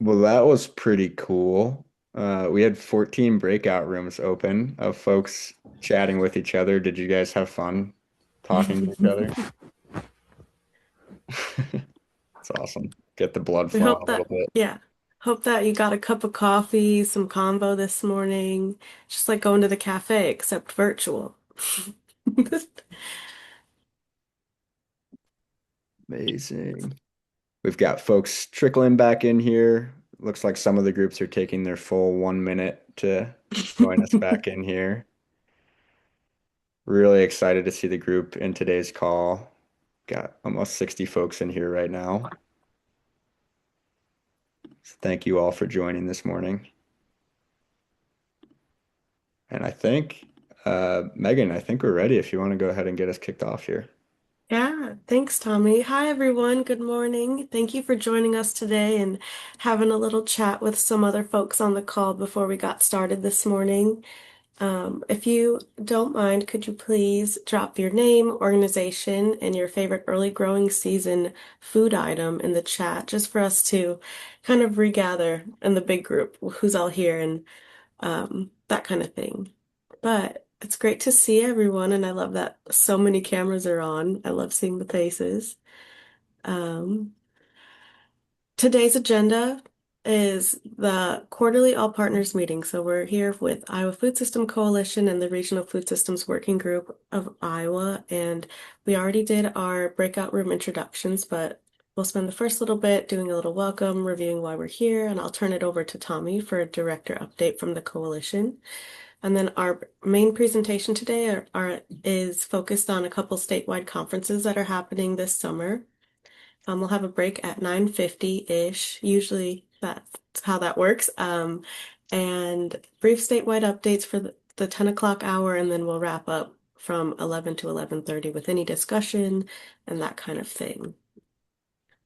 Well, that was pretty cool. We had 14 breakout rooms open of folks chatting with each other. Did you guys have fun talking to each other? It's awesome. Get the blood We flowing hope a little that, bit. yeah, hope that you got a cup of coffee, some convo this morning, just like going to the cafe, except virtual. Amazing. We've got folks trickling back in here. Looks like some of the groups are taking their full 1 minute to join us back in here. Really excited to see the group in today's call. Got almost 60 folks in here right now. So thank you all for joining this morning. And I think, Megan, I think we're ready if you want to go ahead and get us kicked off here. Yeah, thanks, Tommy. Hi, everyone. Good morning. Thank you for joining us today and having a little chat with some other folks on the call before we got started this morning. If you don't mind, could you please drop your name, organization, and your favorite early growing season food item in the chat just for us to kind of regather in the big group who's all here and that kind of thing. But it's great to see everyone, and I love that so many cameras are on. I love seeing the faces. Um, Today's agenda is the quarterly All Partners meeting. So we're here with Iowa Food System Coalition and the Regional Food Systems Working Group of Iowa. And we already did our breakout room introductions, but we'll spend the first little bit doing a little welcome, reviewing why we're here, and I'll turn it over to Tommy for a director update from the coalition. And then our main presentation today is focused on a couple statewide conferences that are happening this summer. We'll have a break at 9:50-ish. Usually that's how that works. And brief statewide updates for the 10 o'clock hour, and then we'll wrap up from 11 to 11:30 with any discussion and that kind of thing.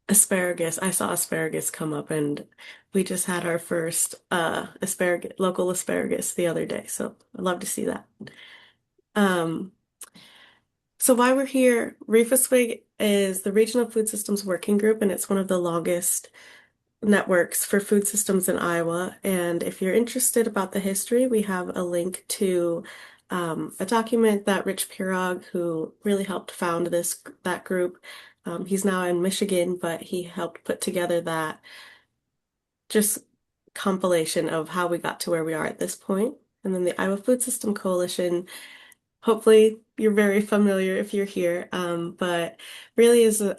Asparagus. I saw asparagus come up and we just had our first asparagus local asparagus the other day. So I'd love to see that. Um, so why we're here, REFASWIG is the Regional Food Systems Working Group, and it's one of the longest networks for food systems in Iowa. And if you're interested about the history, we have a link to a document that Rich Pirog, who really helped found that group, he's now in Michigan, but he helped put together that just compilation of how we got to where we are at this point. And then the Iowa Food System Coalition, hopefully you're very familiar if you're here, but really is a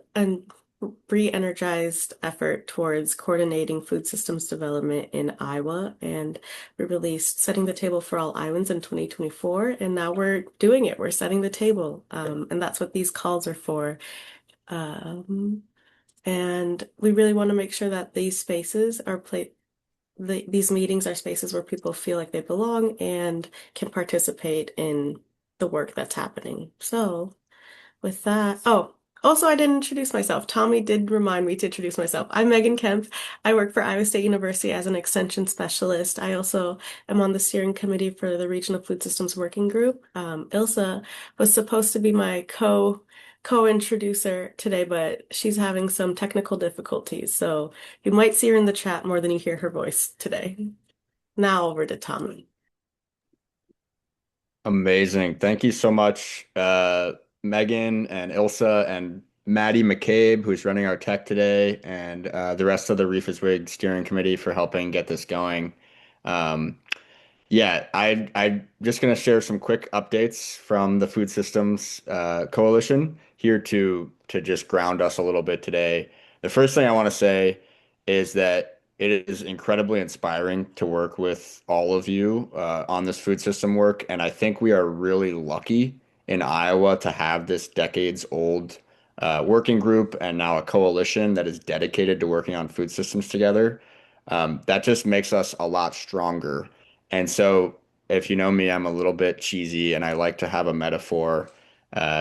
re-energized effort towards coordinating food systems development in Iowa. And we released Setting the Table for All Iowans in 2024, and now we're doing it. We're setting the table, and that's what these calls are for. Um, and we really want to make sure that these spaces are these meetings are spaces where people feel like they belong and can participate in the work that's happening. So, with that, oh, also, I didn't introduce myself. Tommy did remind me to introduce myself. I'm Megan Kemp. I work for Iowa State University as an extension specialist. I also am on the steering committee for the Regional Food Systems Working Group. Ilsa was supposed to be my co-introducer today, but she's having some technical difficulties. So you might see her in the chat more than you hear her voice today. Now over to Tommy. Amazing. Thank you so much, Megan and Ilsa and Maddie McCabe, who's running our tech today, and the rest of the Reefa's Wig steering committee for helping get this going. Um, Yeah, I'm just going to share some quick updates from the Food Systems Coalition here to just ground us a little bit today. The first thing I want to say is that it is incredibly inspiring to work with all of you on this food system work, and I think we are really lucky in Iowa to have this decades old working group and now a coalition that is dedicated to working on food systems together. That just makes us a lot stronger. And so, if you know me, I'm a little bit cheesy and I like to have a metaphor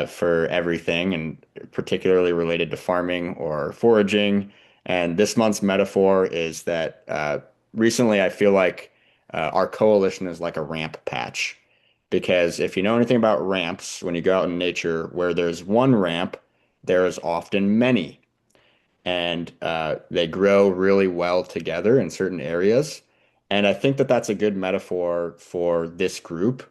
for everything, and particularly related to farming or foraging. And this month's metaphor is that recently I feel like our coalition is like a ramp patch. Because if you know anything about ramps, when you go out in nature, where there's one ramp, there is often many. and they grow really well together in certain areas. And I think that that's a good metaphor for this group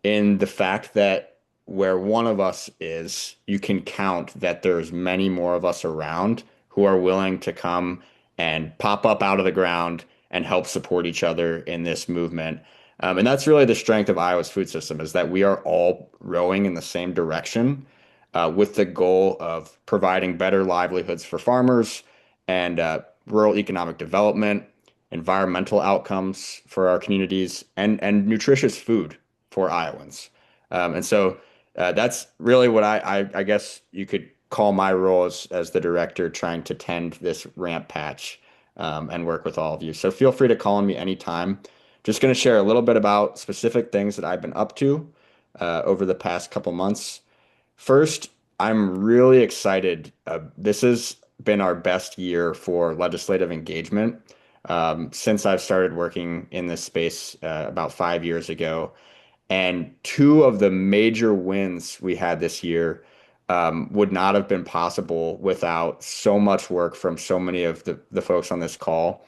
in the fact that where one of us is, you can count that there's many more of us around who are willing to come and pop up out of the ground and help support each other in this movement. And that's really the strength of Iowa's food system is that we are all rowing in the same direction, with the goal of providing better livelihoods for farmers and rural economic development, environmental outcomes for our communities, and nutritious food for Iowans. And so that's really what I guess you could call my role as the director trying to tend this ramp patch, and work with all of you. So feel free to call on me anytime. Just going to share a little bit about specific things that I've been up to over the past couple months. First, I'm really excited. This has been our best year for legislative engagement since I've started working in this space about 5 years ago. And two of the major wins we had this year would not have been possible without so much work from so many of the folks on this call.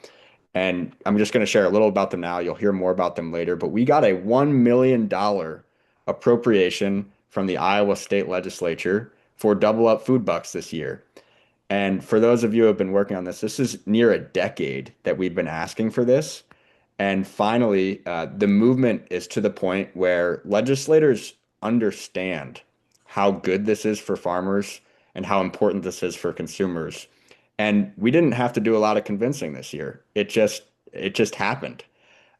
And I'm just going to share a little about them now. You'll hear more about them later. But we got a $1 million appropriation from the Iowa State Legislature for Double Up Food Bucks this year. And for those of you who have been working on this, this is near a decade that we've been asking for this. And finally, the movement is to the point where legislators understand how good this is for farmers and how important this is for consumers. And we didn't have to do a lot of convincing this year. It just happened.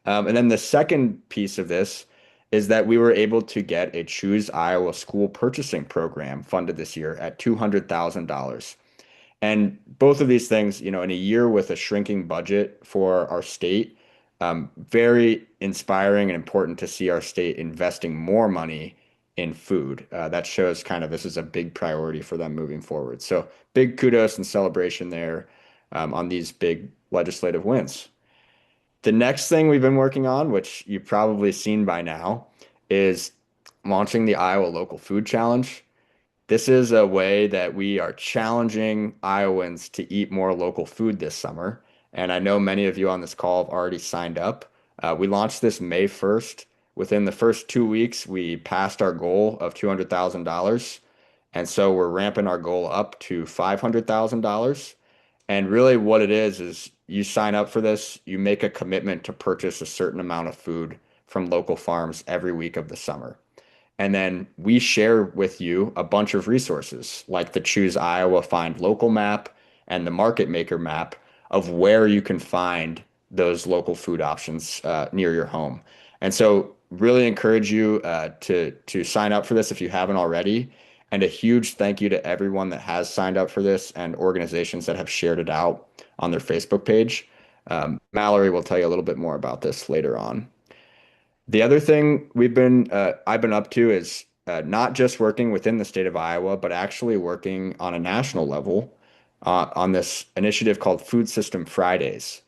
And then the second piece of this is that we were able to get a Choose Iowa school purchasing program funded this year at $200,000. And both of these things, in a year with a shrinking budget for our state, very inspiring and important to see our state investing more money in food. That shows kind of this is a big priority for them moving forward. So big kudos and celebration there on these big legislative wins. The next thing we've been working on, which you've probably seen by now, is launching the Iowa Local Food Challenge. This is a way that we are challenging Iowans to eat more local food this summer. And I know many of you on this call have already signed up. We launched this May 1st. Within the first 2 weeks, we passed our goal of $200,000. And so we're ramping our goal up to $500,000. And really, what it is you sign up for this, you make a commitment to purchase a certain amount of food from local farms every week of the summer. And then we share with you a bunch of resources like the Choose Iowa Find Local map and the Market Maker map of where you can find those local food options near your home. And so really encourage you to sign up for this if you haven't already. And a huge thank you to everyone that has signed up for this and organizations that have shared it out on their Facebook page. Mallory will tell you a little bit more about this later on. The other thing I've been up to is not just working within the state of Iowa, but actually working on a national level on this initiative called Food System Fridays.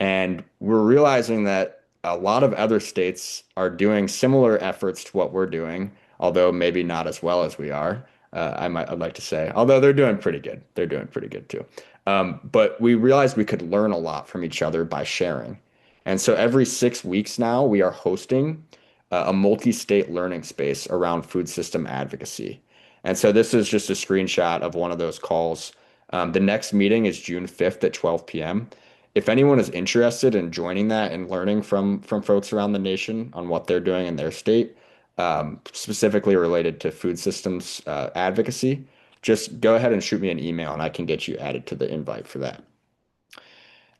And we're realizing that a lot of other states are doing similar efforts to what we're doing, although maybe not as well as we are. I'd like to say, although they're doing pretty good. They're doing pretty good too. But we realized we could learn a lot from each other by sharing. And so every 6 weeks now, we are hosting a multi-state learning space around food system advocacy. And so this is just a screenshot of one of those calls. The next meeting is June 5th at 12 p.m. If anyone is interested in joining that and learning from folks around the nation on what they're doing in their state, specifically related to food systems advocacy, just go ahead and shoot me an email and I can get you added to the invite for that.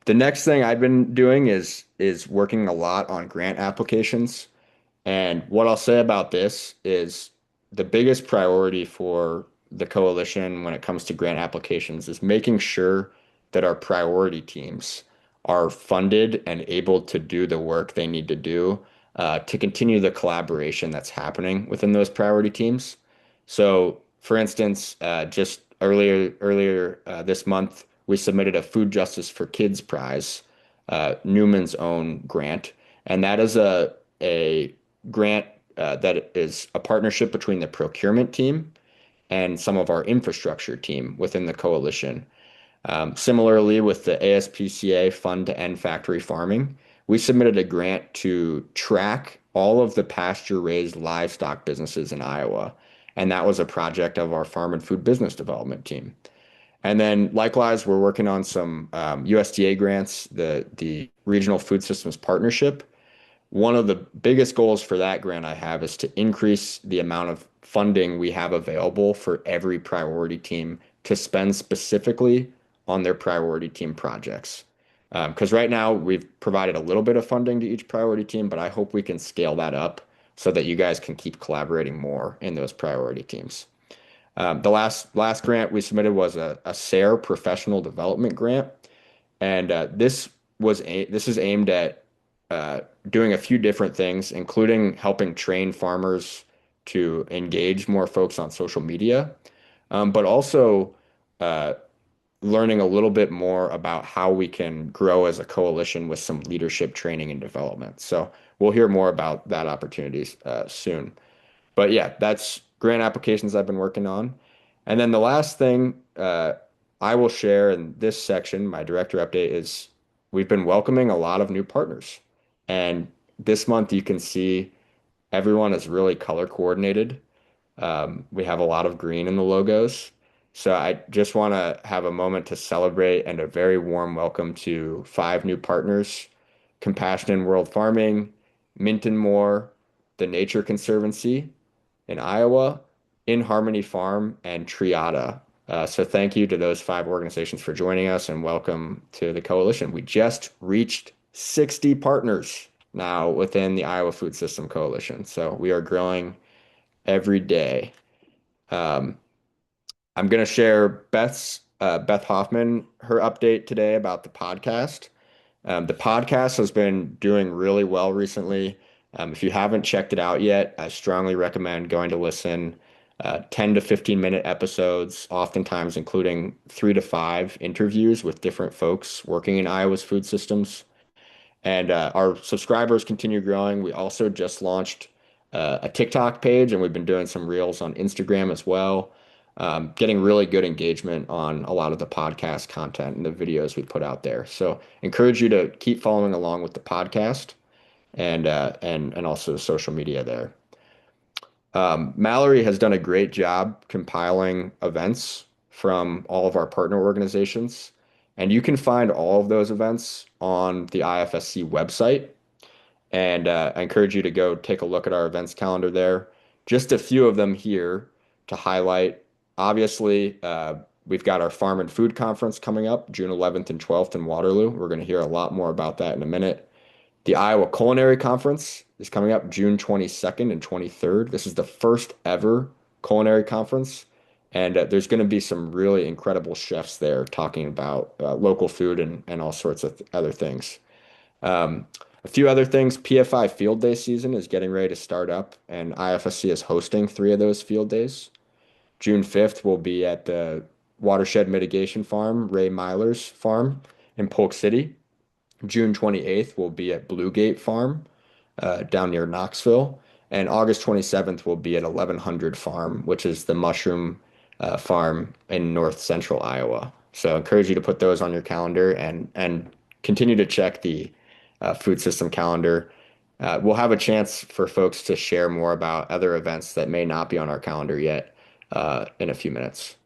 The next thing I've been doing is working a lot on grant applications. And what I'll say about this is the biggest priority for the coalition when it comes to grant applications is making sure that our priority teams are funded and able to do the work they need to do to continue the collaboration that's happening within those priority teams. So, for instance, just earlier this month, we submitted a Food Justice for Kids Prize, Newman's own grant, and that is a grant that is a partnership between the procurement team and some of our infrastructure team within the coalition. Similarly, with the ASPCA Fund to End Factory Farming, we submitted a grant to track all of the pasture-raised livestock businesses in Iowa. And that was a project of our Farm and Food Business Development team. And then likewise, we're working on some USDA grants, the Regional Food Systems Partnership. One of the biggest goals for that grant I have is to increase the amount of funding we have available for every priority team to spend specifically on their priority team projects. Because right now we've provided a little bit of funding to each priority team, but I hope we can scale that up so that you guys can keep collaborating more in those priority teams. The last grant we submitted was a SARE professional development grant, and this is aimed at doing a few different things, including helping train farmers to engage more folks on social media, but also uh, learning a little bit more about how we can grow as a coalition with some leadership training and development. So we'll hear more about that opportunities soon. But yeah, that's grant applications I've been working on. And then the last thing I will share in this section, my director update, is we've been welcoming a lot of new partners. And this month you can see everyone is really color coordinated. We have a lot of green in the logos. So I just want to have a moment to celebrate and a very warm welcome to five new partners: Compassion in World Farming, Minton Moore, the Nature Conservancy in Iowa, In Harmony Farm, and Triada. So thank you to those five organizations for joining us and welcome to the coalition. We just reached 60 partners now within the Iowa Food System Coalition. So we are growing every day. Um, I'm going to share Beth Hoffman, her update today about the podcast. The podcast has been doing really well recently. If you haven't checked it out yet, I strongly recommend going to listen. 10 to 15-minute episodes, oftentimes including 3 to 5 interviews with different folks working in Iowa's food systems. And our subscribers continue growing. We also just launched a TikTok page, and we've been doing some reels on Instagram as well. Getting really good engagement on a lot of the podcast content and the videos we put out there. So encourage you to keep following along with the podcast and also the social media there. Mallory has done a great job compiling events from all of our partner organizations, and you can find all of those events on the IFSC website. And I encourage you to go take a look at our events calendar there. Just a few of them here to highlight. Obviously, we've got our Farm and Food Conference coming up June 11th and 12th in Waterloo. We're going to hear a lot more about that in a minute. The Iowa Culinary Conference is coming up June 22nd and 23rd. This is the first ever culinary conference, and there's going to be some really incredible chefs there talking about local food and all sorts of other things. Um, a few other things, PFI Field Day season is getting ready to start up, and IFSC is hosting 3 of those field days. June 5th will be at the Watershed Mitigation Farm, Ray Myler's farm in Polk City. June 28th will be at Bluegate Farm down near Knoxville. And August 27th will be at 1100 Farm, which is the mushroom farm in north central Iowa. So I encourage you to put those on your calendar and continue to check the food system calendar. We'll have a chance for folks to share more about other events that may not be on our calendar yet in a few minutes.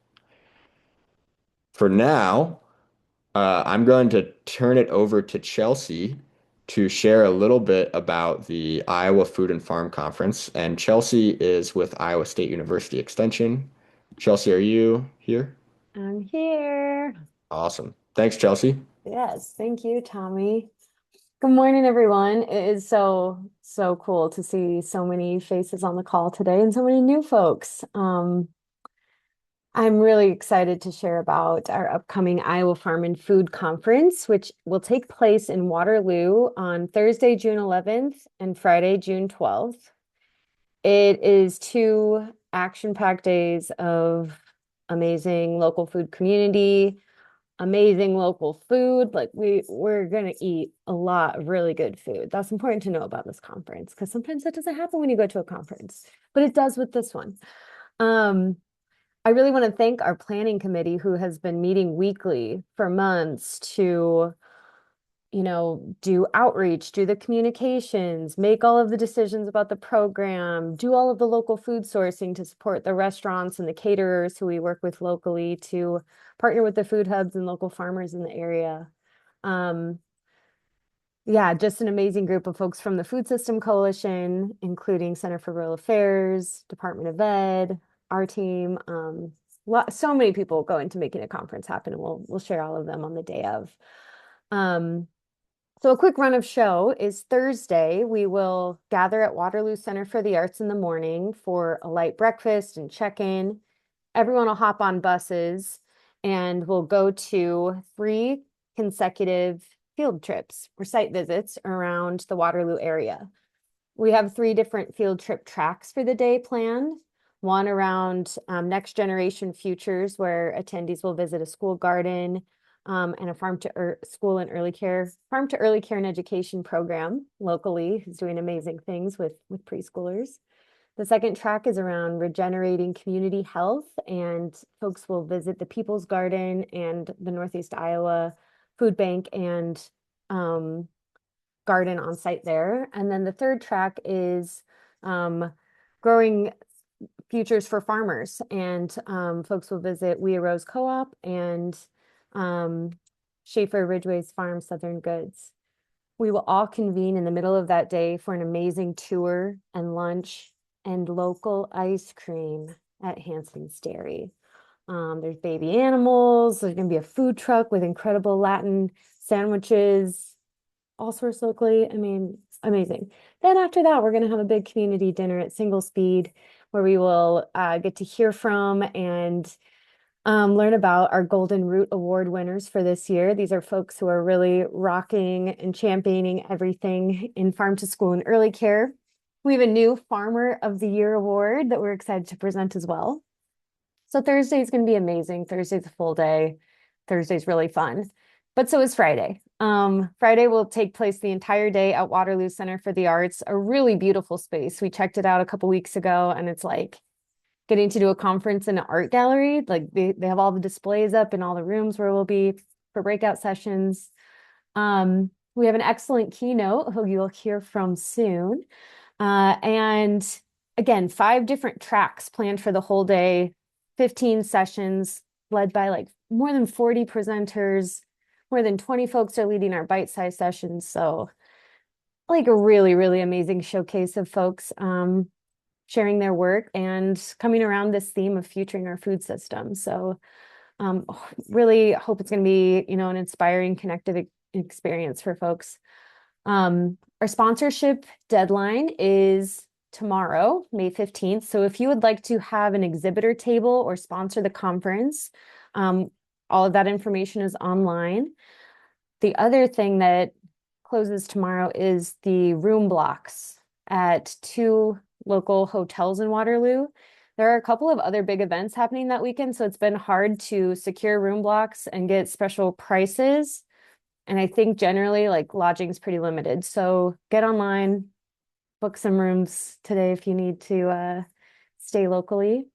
For now, I'm going to turn it over to Chelsea to share a little bit about the Iowa Food and Farm Conference. And Chelsea is with Iowa State University Extension. Chelsea, are you here? I'm here. Awesome. Thanks, Chelsea. Yes, thank you, Tommy. Good morning, everyone. It is so cool to see so many faces on the call today and so many new folks. I'm really excited to share about our upcoming Iowa Farm and Food Conference, which will take place in Waterloo on Thursday, June 11th and Friday, June 12th. It is 2 action-packed days of amazing local food community, amazing local food. Like we're gonna eat a lot of really good food. That's important to know about this conference because sometimes that doesn't happen when you go to a conference, but it does with this one. I really want to thank our planning committee who has been meeting weekly for months to, do outreach, do the communications, make all of the decisions about the program, do all of the local food sourcing to support the restaurants and the caterers who we work with locally to partner with the food hubs and local farmers in the area. Um, yeah, just an amazing group of folks from the Food System Coalition, including Center for Rural Affairs, Department of Ed, our team. So many people go into making a conference happen, and we'll share all of them on the day of. Um, so a quick run of show is Thursday. We will gather at Waterloo Center for the Arts in the morning for a light breakfast and check-in. Everyone will hop on buses and we'll go to 3 consecutive field trips or site visits around the Waterloo area. We have 3 different field trip tracks for the day planned. One around next generation futures, where attendees will visit a school garden and a school and farm to early care and education program locally, who's doing amazing things with preschoolers. The second track is around regenerating community health, and folks will visit the People's Garden and the Northeast Iowa Food Bank and garden on site there. And then the third track is growing futures for farmers, and folks will visit We Arose Co-op and Schaefer Ridgway's Farm Southern Goods. We will all convene in the middle of that day for an amazing tour and lunch and local ice cream at Hanson's Dairy. There's baby animals. There's going to be a food truck with incredible Latin sandwiches, all sourced locally. I mean, amazing. Then after that, we're going to have a big community dinner at Single Speed where we will get to hear from and learn about our Golden Root Award winners for this year. These are folks who are really rocking and championing everything in farm to school and early care. We have a new Farmer of the Year award that we're excited to present as well. So Thursday is going to be amazing. Thursday's a full day. Thursday's really fun, but so is Friday. Friday will take place the entire day at Waterloo Center for the Arts, a really beautiful space. We checked it out a couple weeks ago, and it's like getting to do a conference in an art gallery. Like they have all the displays up in all the rooms where we'll be for breakout sessions. We have an excellent keynote who you'll hear from soon. And again, 5 different tracks planned for the whole day, 15 sessions led by like more than 40 presenters. More than 20 folks are leading our bite-sized sessions. So like a really, really amazing showcase of folks sharing their work and coming around this theme of futuring our food system. So really hope it's going to be, an inspiring, connective experience for folks. Our sponsorship deadline is tomorrow, May 15th. So if you would like to have an exhibitor table or sponsor the conference, all of that information is online. The other thing that closes tomorrow is the room blocks at 2 local hotels in Waterloo. There are a couple of other big events happening that weekend, so it's been hard to secure room blocks and get special prices. And I think generally like lodging is pretty limited. So get online, book some rooms today if you need to stay locally.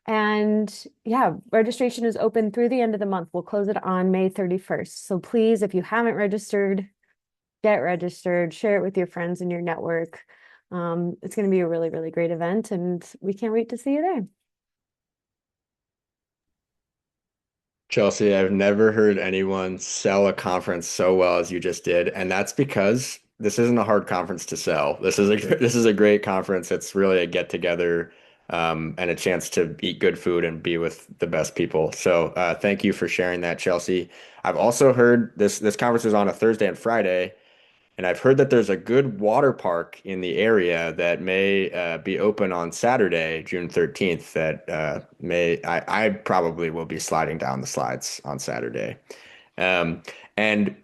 And yeah, registration is open through the end of the month. We'll close it on May 31st. So please, if you haven't registered, get registered, share it with your friends in your network. It's going to be a really, really great event, and we can't wait to see you there. Chelsea, I've never heard anyone sell a conference so well as you just did, and that's because this isn't a hard conference to sell. This is a great conference. It's really a get together and a chance to eat good food and be with the best people. So thank you for sharing that, Chelsea. I've also heard this conference is on a Thursday and Friday, and I've heard that there's a good water park in the area that may be open on Saturday, June 13th, that I probably will be sliding down the slides on Saturday. And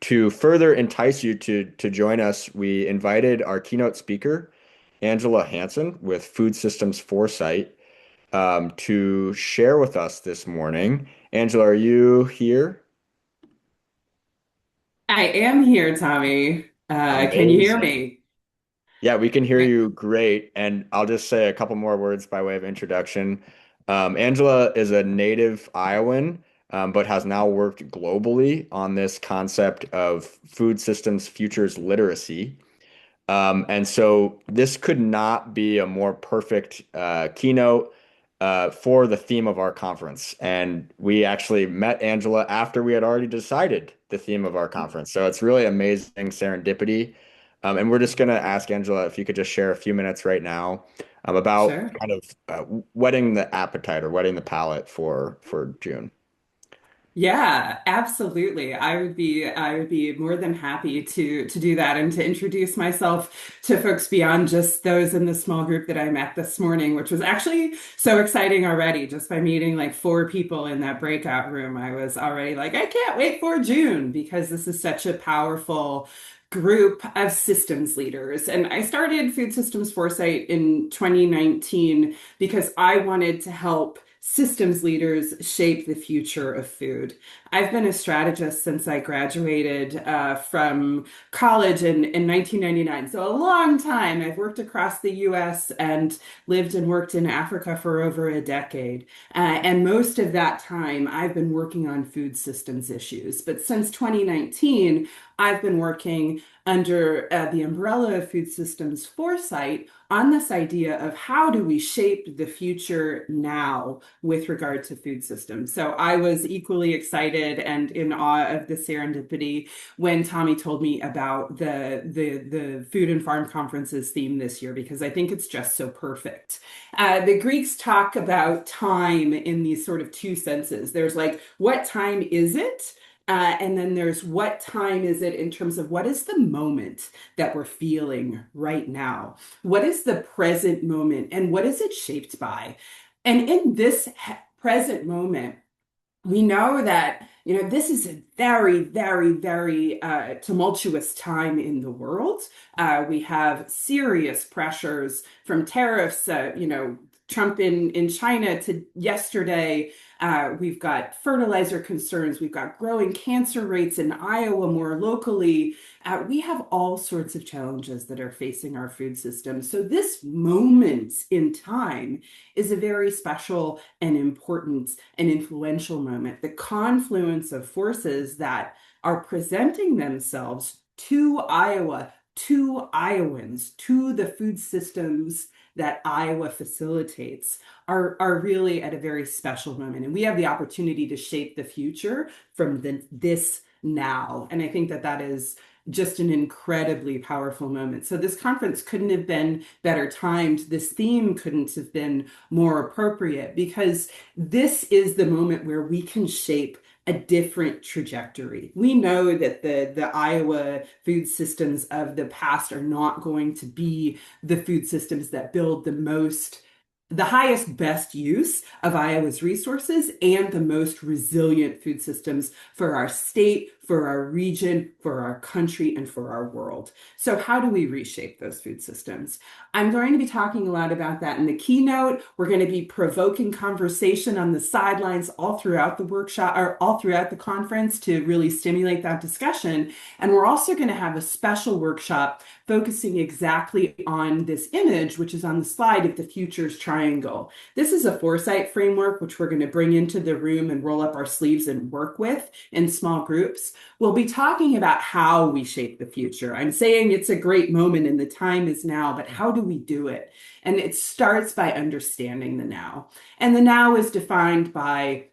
to further entice you to join us, we invited our keynote speaker, Angela Hansen with Food Systems Foresight, to share with us this morning. Angela, are you here? I am here, Tommy. Can you hear Amazing. me? Yeah, we can hear Great. you great. And I'll just say a couple more words by way of introduction. Angela is a native Iowan, but has now worked globally on this concept of food systems futures literacy. And so this could not be a more perfect keynote for the theme of our conference. And we actually met Angela after we had already decided the theme of our conference. So it's really amazing serendipity. And we're just going to ask Angela if you could just share a few minutes right now about Sure. kind of whetting the appetite or whetting the palate for June. Yeah, absolutely. I would be more than happy to do that and to introduce myself to folks beyond just those in the small group that I met this morning, which was actually so exciting already. Just by meeting like four people in that breakout room, I was already like, I can't wait for June because this is such a powerful group of systems leaders. And I started Food Systems Foresight in 2019 because I wanted to help systems leaders shape the future of food. I've been a strategist since I graduated from college in 1999. So a long time. I've worked across the US and lived and worked in Africa for over a decade. And most of that time, I've been working on food systems issues. But since 2019, I've been working under the umbrella of Food Systems Foresight on this idea of how do we shape the future now with regard to food systems. So I was equally excited and in awe of the serendipity when Tommy told me about the Food and Farm Conference's theme this year, because I think it's just so perfect. The Greeks talk about time in these sort of two senses. There's like, what time is it? And then there's what time is it in terms of what is the moment that we're feeling right now? What is the present moment and what is it shaped by? And in this present moment, we know that, this is a very, very, very tumultuous time in the world. We have serious pressures from tariffs, Trump in China to yesterday. We've got fertilizer concerns. We've got growing cancer rates in Iowa more locally. We have all sorts of challenges that are facing our food system. So this moment in time is a very special and important and influential moment. The confluence of forces that are presenting themselves to Iowa, to Iowans, to the food systems that Iowa facilitates are really at a very special moment. And we have the opportunity to shape the future from this now. And I think that that is just an incredibly powerful moment. So this conference couldn't have been better timed. This theme couldn't have been more appropriate because this is the moment where we can shape a different trajectory. We know that the Iowa food systems of the past are not going to be the food systems that build the highest, best use of Iowa's resources and the most resilient food systems for our state, for our region, for our country, and for our world. So how do we reshape those food systems? I'm going to be talking a lot about that in the keynote. We're going to be provoking conversation on the sidelines all throughout the workshop or all throughout the conference to really stimulate that discussion. And we're also going to have a special workshop focusing exactly on this image, which is on the slide of the futures triangle. This is a foresight framework, which we're going to bring into the room and roll up our sleeves and work with in small groups. We'll be talking about how we shape the future. I'm saying it's a great moment and the time is now, but how do we do it? And it starts by understanding the now. And the now is defined by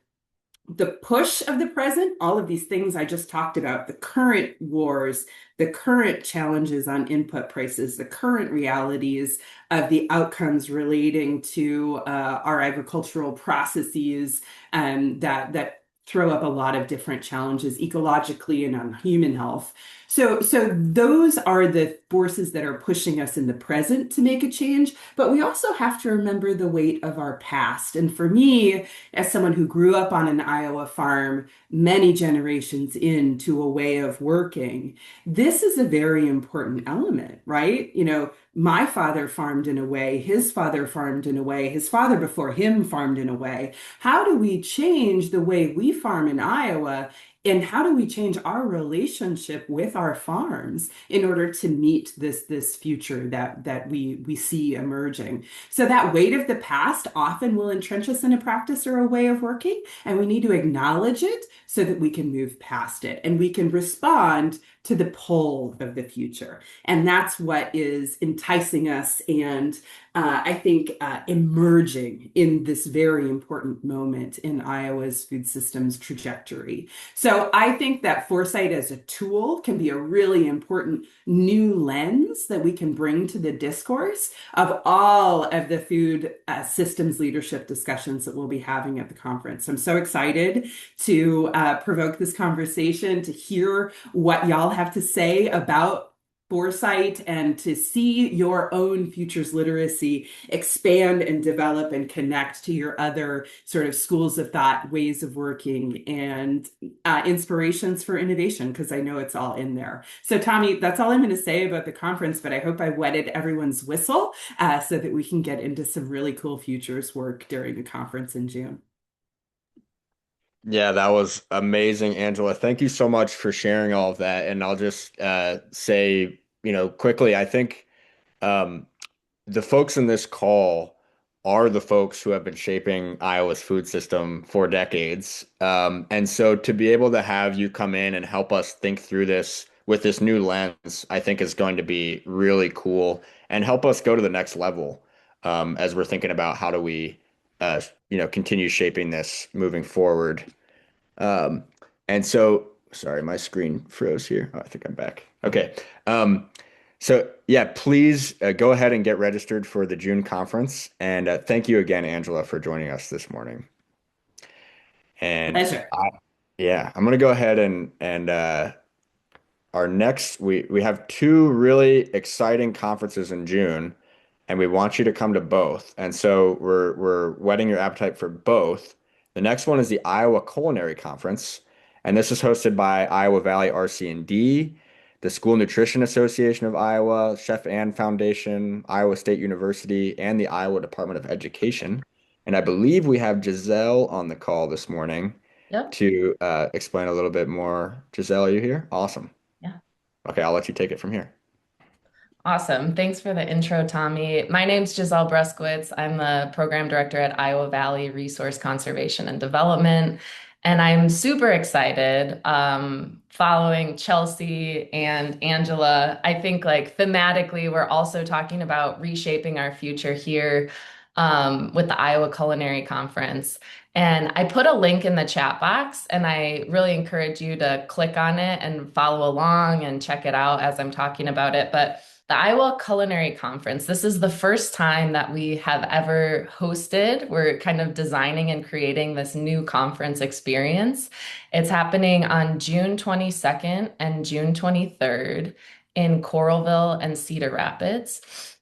the push of the present, all of these things I just talked about, the current wars, the current challenges on input prices, the current realities of the outcomes relating to our agricultural processes that throw up a lot of different challenges ecologically and on human health. So those are the forces that are pushing us in the present to make a change, but we also have to remember the weight of our past. And for me, as someone who grew up on an Iowa farm many generations into a way of working, this is a very important element, right? My father farmed in a way, his father farmed in a way, his father before him farmed in a way. How do we change the way we farm in Iowa And how do we change our relationship with our farms in order to meet this future that we see emerging? So that weight of the past often will entrench us in a practice or a way of working, and we need to acknowledge it so that we can move past it and we can respond to the pull of the future. And that's what is enticing us and I think emerging in this very important moment in Iowa's food systems trajectory. So I think that foresight as a tool can be a really important new lens that we can bring to the discourse of all of the food systems leadership discussions that we'll be having at the conference. I'm so excited to provoke this conversation, to hear what y'all have to say about foresight and to see your own futures literacy expand and develop and connect to your other sort of schools of thought, ways of working, and inspirations for innovation, because I know it's all in there. So, Tommy, that's all I'm going to say about the conference, but I hope I wetted everyone's whistle so that we can get into some really cool futures work during the conference in June. Yeah, that was amazing, Angela. Thank you so much for sharing all of that. And I'll just say, quickly, I think um, the folks in this call are the folks who have been shaping Iowa's food system for decades. And so to be able to have you come in and help us think through this with this new lens, I think is going to be really cool and help us go to the next level as we're thinking about how do we, continue shaping this moving forward. Um, and so, sorry, my screen froze here. Oh, I think I'm back. Okay. So yeah, please go ahead and get registered for the June conference. And thank you again, Angela, for joining us this morning. And Pleasure. yeah, I'm gonna go ahead and our next we have two really exciting conferences in June, and we want you to come to both. And so we're whetting your appetite for both. The next one is the Iowa Culinary Conference, and this is hosted by Iowa Valley RC&D, the School Nutrition Association of Iowa, Chef Ann Foundation, Iowa State University, and the Iowa Department of Education. And I believe we have Giselle on the call this morning Yep. to explain a little bit more. Giselle, are you here? Awesome. Yeah. Okay, I'll let you take it from here. Awesome. Thanks for the intro, Tommy. My name's Giselle Bruskowitz. I'm the program director at Iowa Valley Resource Conservation and Development. And I'm super excited following Chelsea and Angela. I think like thematically, we're also talking about reshaping our future here with the Iowa Culinary Conference. And I put a link in the chat box, and I really encourage you to click on it and follow along and check it out as I'm talking about it. But the Iowa Culinary Conference, this is the first time that we have ever hosted. We're kind of designing and creating this new conference experience. It's happening on June 22nd and June 23rd in Coralville and Cedar Rapids.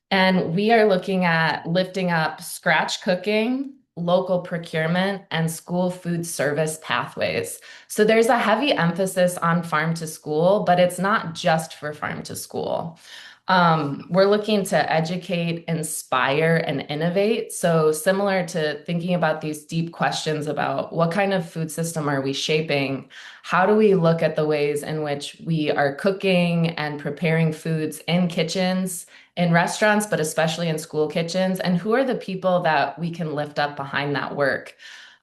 And we are looking at lifting up scratch cooking, local procurement, and school food service pathways. So there's a heavy emphasis on farm to school, but it's not just for farm to school. We're looking to educate, inspire, and innovate. So similar to thinking about these deep questions about what kind of food system are we shaping, how do we look at the ways in which we are cooking and preparing foods in kitchens, in restaurants, but especially in school kitchens, and who are the people that we can lift up behind that work?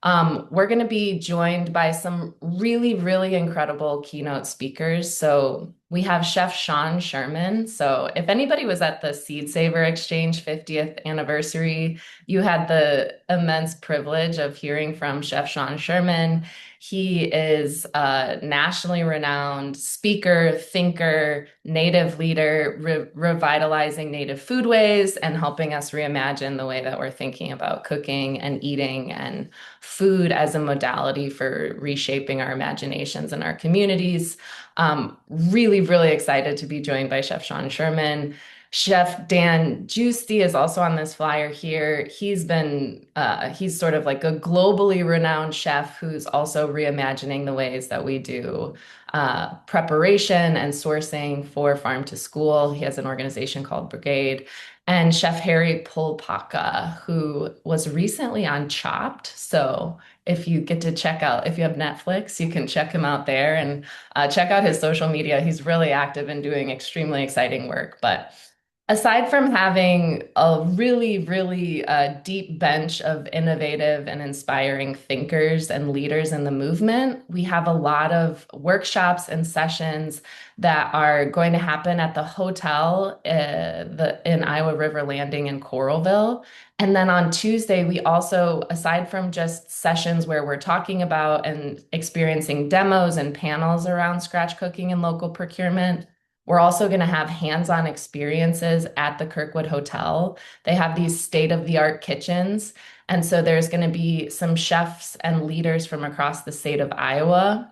We're going to be joined by some really, really incredible keynote speakers. So we have Chef Sean Sherman. So if anybody was at the Seed Saver Exchange 50th anniversary, you had the immense privilege of hearing from Chef Sean Sherman. He is a nationally renowned speaker, thinker, native leader, revitalizing native foodways and helping us reimagine the way that we're thinking about cooking and eating and food as a modality for reshaping our imaginations and our communities. Really, really excited to be joined by Chef Sean Sherman. Chef Dan Giusti is also on this flyer here. He's sort of like a globally renowned chef who's also reimagining the ways that we do preparation and sourcing for farm to school. He has an organization called Brigade. and Chef Harry Pulpaka, who was recently on Chopped. So if you get to check out, if you have Netflix, you can check him out there and check out his social media. He's really active and doing extremely exciting work. But aside from having a really, really deep bench of innovative and inspiring thinkers and leaders in the movement, we have a lot of workshops and sessions that are going to happen at the hotel in Iowa River Landing in Coralville. And then on Tuesday, we also, aside from just sessions where we're talking about and experiencing demos and panels around scratch cooking and local procurement, we're also going to have hands-on experiences at the Kirkwood Hotel. They have these state-of-the-art kitchens. And so there's going to be some chefs and leaders from across the state of Iowa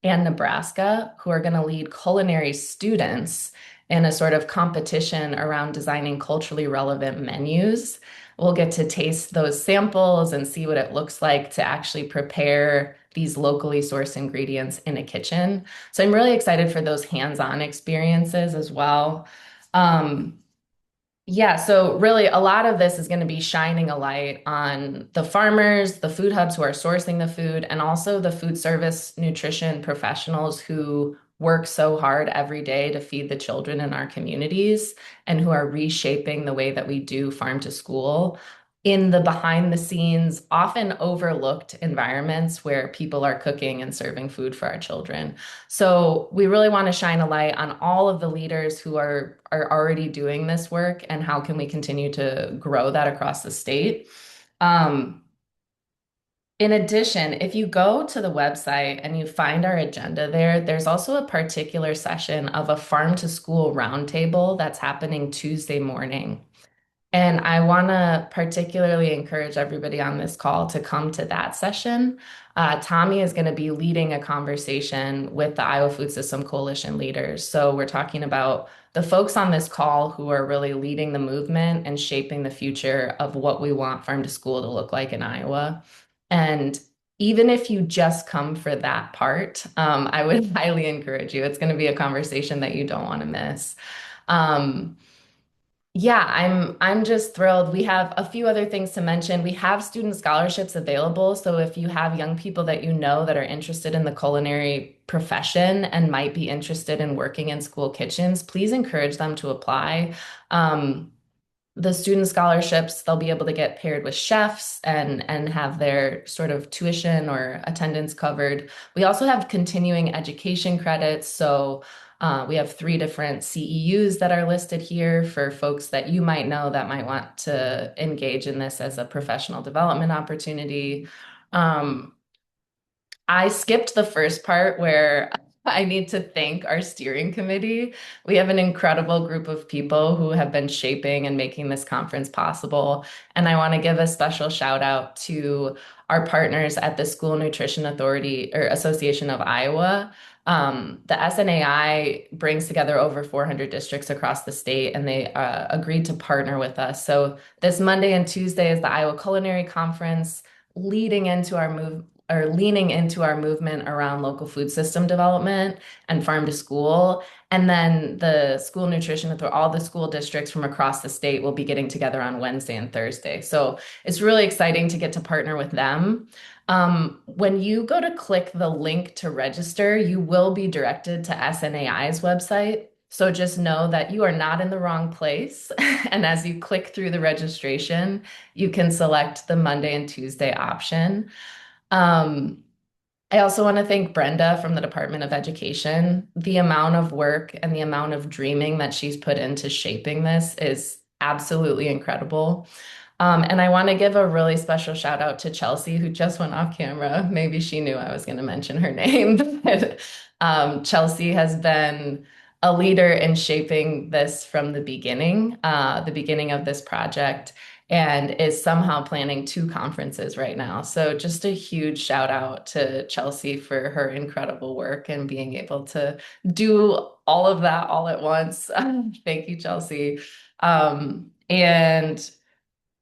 and Nebraska who are going to lead culinary students in a sort of competition around designing culturally relevant menus. We'll get to taste those samples and see what it looks like to actually prepare these locally sourced ingredients in a kitchen. So I'm really excited for those hands-on experiences as well. Yeah, so really a lot of this is going to be shining a light on the farmers, the food hubs who are sourcing the food, and also the food service nutrition professionals who work so hard every day to feed the children in our communities and who are reshaping the way that we do farm to school in the behind the scenes, often overlooked environments where people are cooking and serving food for our children. So we really want to shine a light on all of the leaders who are already doing this work and how can we continue to grow that across the state. In addition, if you go to the website and you find our agenda there, there's also a particular session of a farm to school roundtable that's happening Tuesday morning. And I want to particularly encourage everybody on this call to come to that session. Tommy is going to be leading a conversation with the Iowa Food System Coalition leaders. So we're talking about the folks on this call who are really leading the movement and shaping the future of what we want farm to school to look like in Iowa. And even if you just come for that part, I would highly encourage you. It's going to be a conversation that you don't want to miss. Um, yeah, I'm just thrilled. We have a few other things to mention. We have student scholarships available. So if you have young people that you know that are interested in the culinary profession and might be interested in working in school kitchens, please encourage them to apply. The student scholarships, they'll be able to get paired with chefs and have their sort of tuition or attendance covered. We also have continuing education credits. So we have 3 different CEUs that are listed here for folks that you might know that might want to engage in this as a professional development opportunity. I skipped the first part where I need to thank our steering committee. We have an incredible group of people who have been shaping and making this conference possible. And I want to give a special shout out to our partners at the School Nutrition Authority or Association of Iowa. The SNAI brings together over 400 districts across the state, and they agreed to partner with us. So this Monday and Tuesday is the Iowa Culinary Conference, leading into our move or leaning into our movement around local food system development and farm to school. And then the school nutrition authority, all the school districts from across the state will be getting together on Wednesday and Thursday. So it's really exciting to get to partner with them. When you go to click the link to register, you will be directed to SNAI's website. So just know that you are not in the wrong place. And as you click through the registration, you can select the Monday and Tuesday option. I also want to thank Brenda from the Department of Education. The amount of work and the amount of dreaming that she's put into shaping this is absolutely incredible. And I want to give a really special shout out to Chelsea, who just went off camera. Maybe she knew I was going to mention her name. But Chelsea has been a leader in shaping this from the beginning of this project, and is somehow planning 2 conferences right now. So just a huge shout out to Chelsea for her incredible work and being able to do all of that all at once. Thank you, Chelsea. And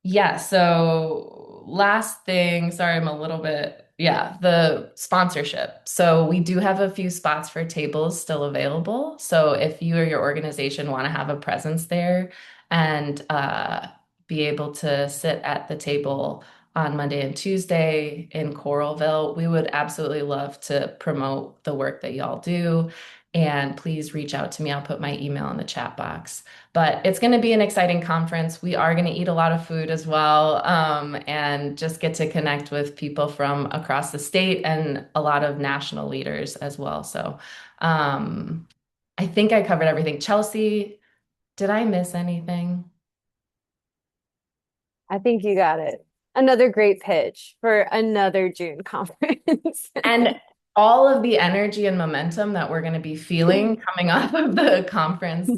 yeah, so last thing, sorry, I'm a little bit, yeah, the sponsorship. So we do have a few spots for tables still available. So if you or your organization want to have a presence there and be able to sit at the table on Monday and Tuesday in Coralville. We would absolutely love to promote the work that y'all do. And please reach out to me. I'll put my email in the chat box. But it's going to be an exciting conference. We are going to eat a lot of food as well, and just get to connect with people from across the state and a lot of national leaders as well. So um, I think I covered everything. Chelsea, did I miss anything? I think you got it. Another great pitch for another June conference. And all of the energy and momentum that we're going to be feeling coming off of the conference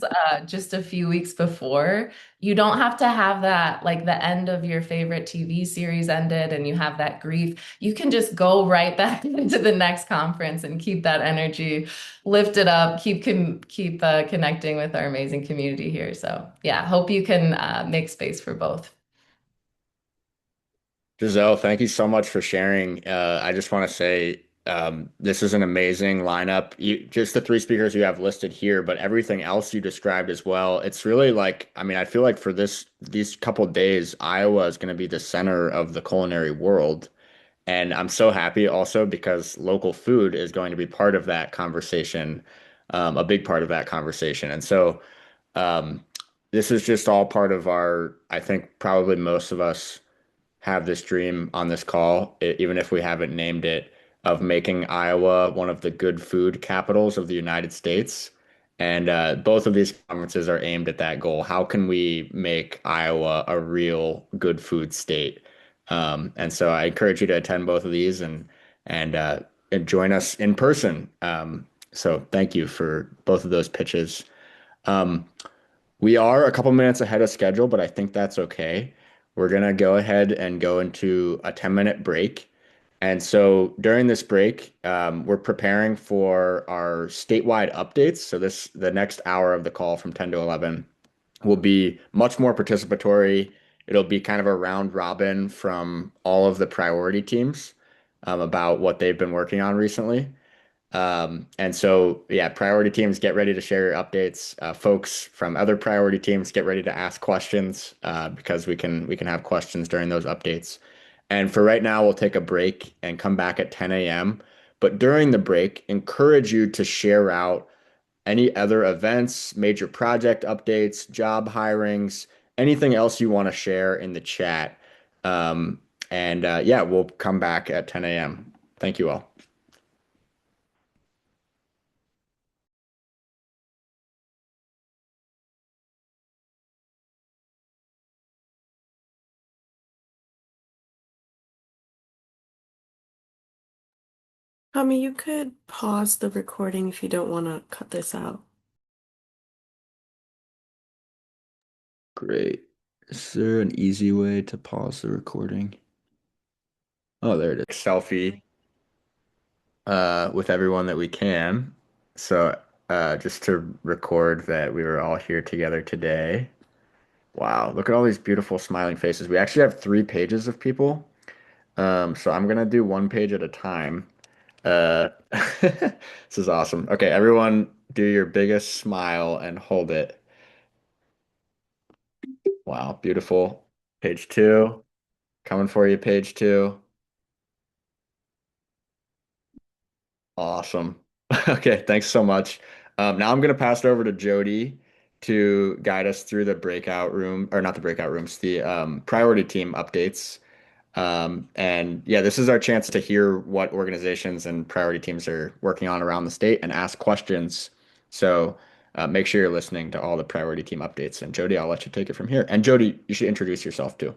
just a few weeks before, you don't have to have that like the end of your favorite TV series ended and you have that grief. You can just go right back into the next conference and keep that energy lifted up, keep connecting with our amazing community here. So yeah, hope you can make space for both. Giselle, thank you so much for sharing. I just want to say this is an amazing lineup. Just the three speakers you have listed here, but everything else you described as well. It's really like, I mean, I feel like for these couple days, Iowa is going to be the center of the culinary world. And I'm so happy also because local food is going to be part of that conversation, a big part of that conversation. And so um, this is just all part of I think probably most of us have this dream on this call, even if we haven't named it, of making Iowa one of the good food capitals of the United States. And both of these conferences are aimed at that goal. How can we make Iowa a real good food state? And so I encourage you to attend both of these and join us in person. So thank you for both of those pitches. Um, we are a couple minutes ahead of schedule, but I think that's okay. We're gonna go ahead and go into a 10-minute break. And so during this break, we're preparing for our statewide updates. So the next hour of the call from 10 to 11 will be much more participatory. It'll be kind of a round robin from all of the priority teams about what they've been working on recently. And so, yeah, priority teams get ready to share your updates. Folks from other priority teams get ready to ask questions because we can have questions during those updates. And for right now, we'll take a break and come back at 10 a.m. But during the break, encourage you to share out any other events, major project updates, job hirings, anything else you want to share in the chat. And yeah, we'll come back at 10 a.m. Thank you all. Tommy, you could pause the recording if you don't want to cut this out. Great. Is there an easy way to pause the recording? Oh, there it is. Selfie with everyone that we can. So just to record that we were all here together today. Wow, look at all these beautiful smiling faces. We actually have 3 pages of people. So I'm gonna do one page at a time. This is awesome. Okay, everyone do your biggest smile and hold it. Wow, beautiful. Page two. Coming for you, page two. Awesome. Okay, thanks so much. Now I'm going to pass it over to Jody to guide us through the breakout room, or not the breakout rooms, the priority team updates. And yeah, this is our chance to hear what organizations and priority teams are working on around the state and ask questions. So make sure you're listening to all the priority team updates. And Jody, I'll let you take it from here. And Jody, you should introduce yourself too.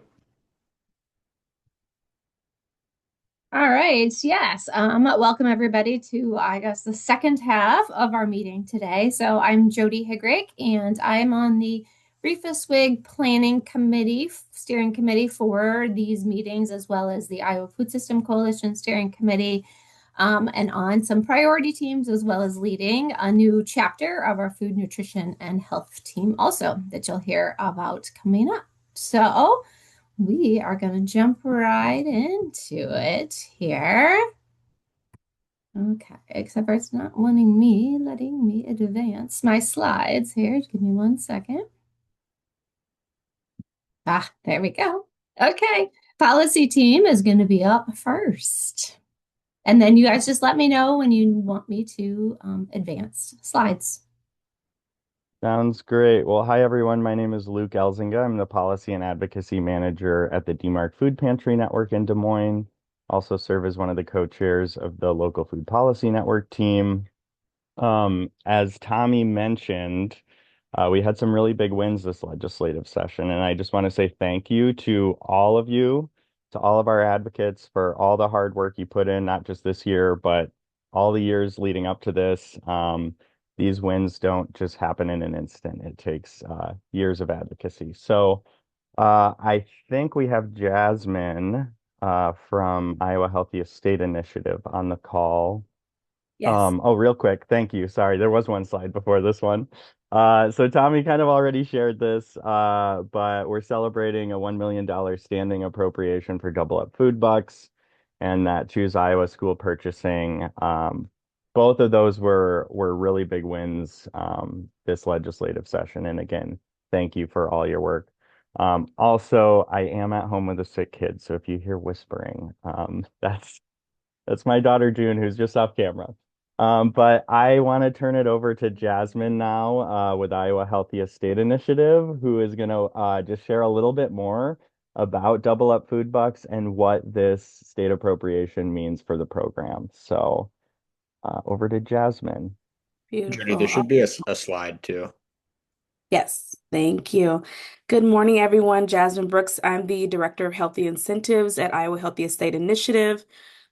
All right. Yes. Welcome everybody to, I guess, the second half of our meeting today. So I'm Jody Higrick, and I'm on the IFSC Planning Committee, Steering Committee for these meetings, as well as the Iowa Food System Coalition Steering Committee, and on some priority teams, as well as leading a new chapter of our food, nutrition, and health team also that you'll hear about coming up. So we are going to jump right into it here. Okay, except for it's not letting me advance my slides here. Give me one second. Ah, there we go. Okay. Policy team is going to be up first. And then you guys just let me know when you want me to advance slides. Sounds great. Well, hi everyone. My name is Luke Elzinga. I'm the Policy and Advocacy Manager at the DMARC Food Pantry Network in Des Moines. Also serve as one of the co-chairs of the local food policy network team. As Tommy mentioned, we had some really big wins this legislative session, and I just want to say thank you to all of you, to all of our advocates for all the hard work you put in, not just this year, but all the years leading up to this. These wins don't just happen in an instant. It takes years of advocacy. So I think we have Jasmine from Iowa Healthiest State Initiative on the call. Yes. Oh, real quick. Thank you. Sorry, there was one slide before this one. So Tommy kind of already shared this, but we're celebrating a $1 million standing appropriation for Double Up Food Bucks and that Choose Iowa School Purchasing. Both of those were really big wins this legislative session. And again, thank you for all your work. Also, I am at home with a sick kid, so if you hear whispering, that's my daughter June, who's just off camera. But I want to turn it over to Jasmine now with Iowa Healthiest State Initiative, who is going to just share a little bit more about Double Up Food Bucks and what this state appropriation means for the program. So over to Jasmine. Judy, there Beautiful. should be a slide too. Yes, thank you. Good morning, everyone. Jasmine Brooks. I'm the Director of Healthy Incentives at Iowa Healthiest State Initiative.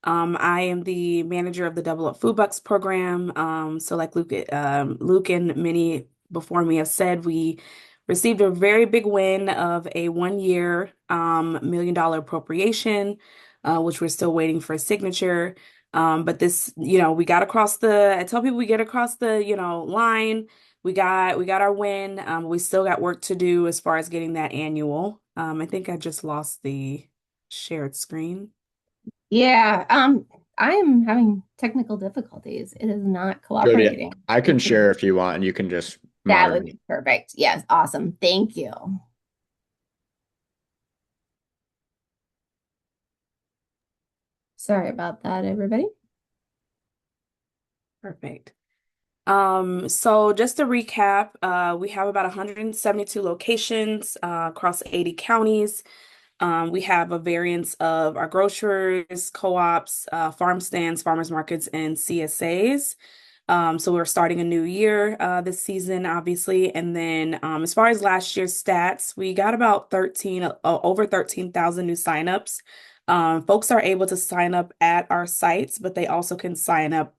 I am the manager of the Double Up Food Bucks program. So like Luke and many before me have said, we received a very big win of a 1 year $1 million appropriation, which we're still waiting for a signature. But this, we got across I tell people we get across the, line. We got our win. We still got work to do as far as getting that annual. I think I just lost the shared screen. Yeah, I am having technical difficulties. It is not Jody, cooperating. I can share if you want, and you can just That would moderate. be perfect. Yes, awesome. Thank you. Sorry about that, everybody. Perfect. So just to recap, we have about 172 locations across 80 counties. We have a variance of our grocers, co-ops, farm stands, farmers markets, and CSAs. So we're starting a new year this season, obviously. And then as far as last year's stats, we got about over 13,000 new signups. Folks are able to sign up at our sites, but they also can sign up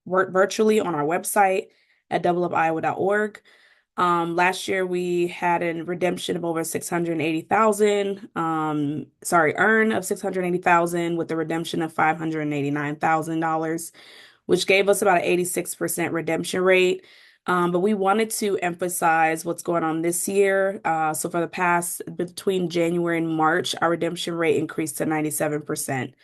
virtually on our website at doubleupiowa.org. Last year we had a redemption of over 680,000, earn of 680,000 with the redemption of $589,000, which gave us about an 86% redemption rate. But we wanted to emphasize what's going on this year. So for the past, between January and March, our redemption rate increased to 97%.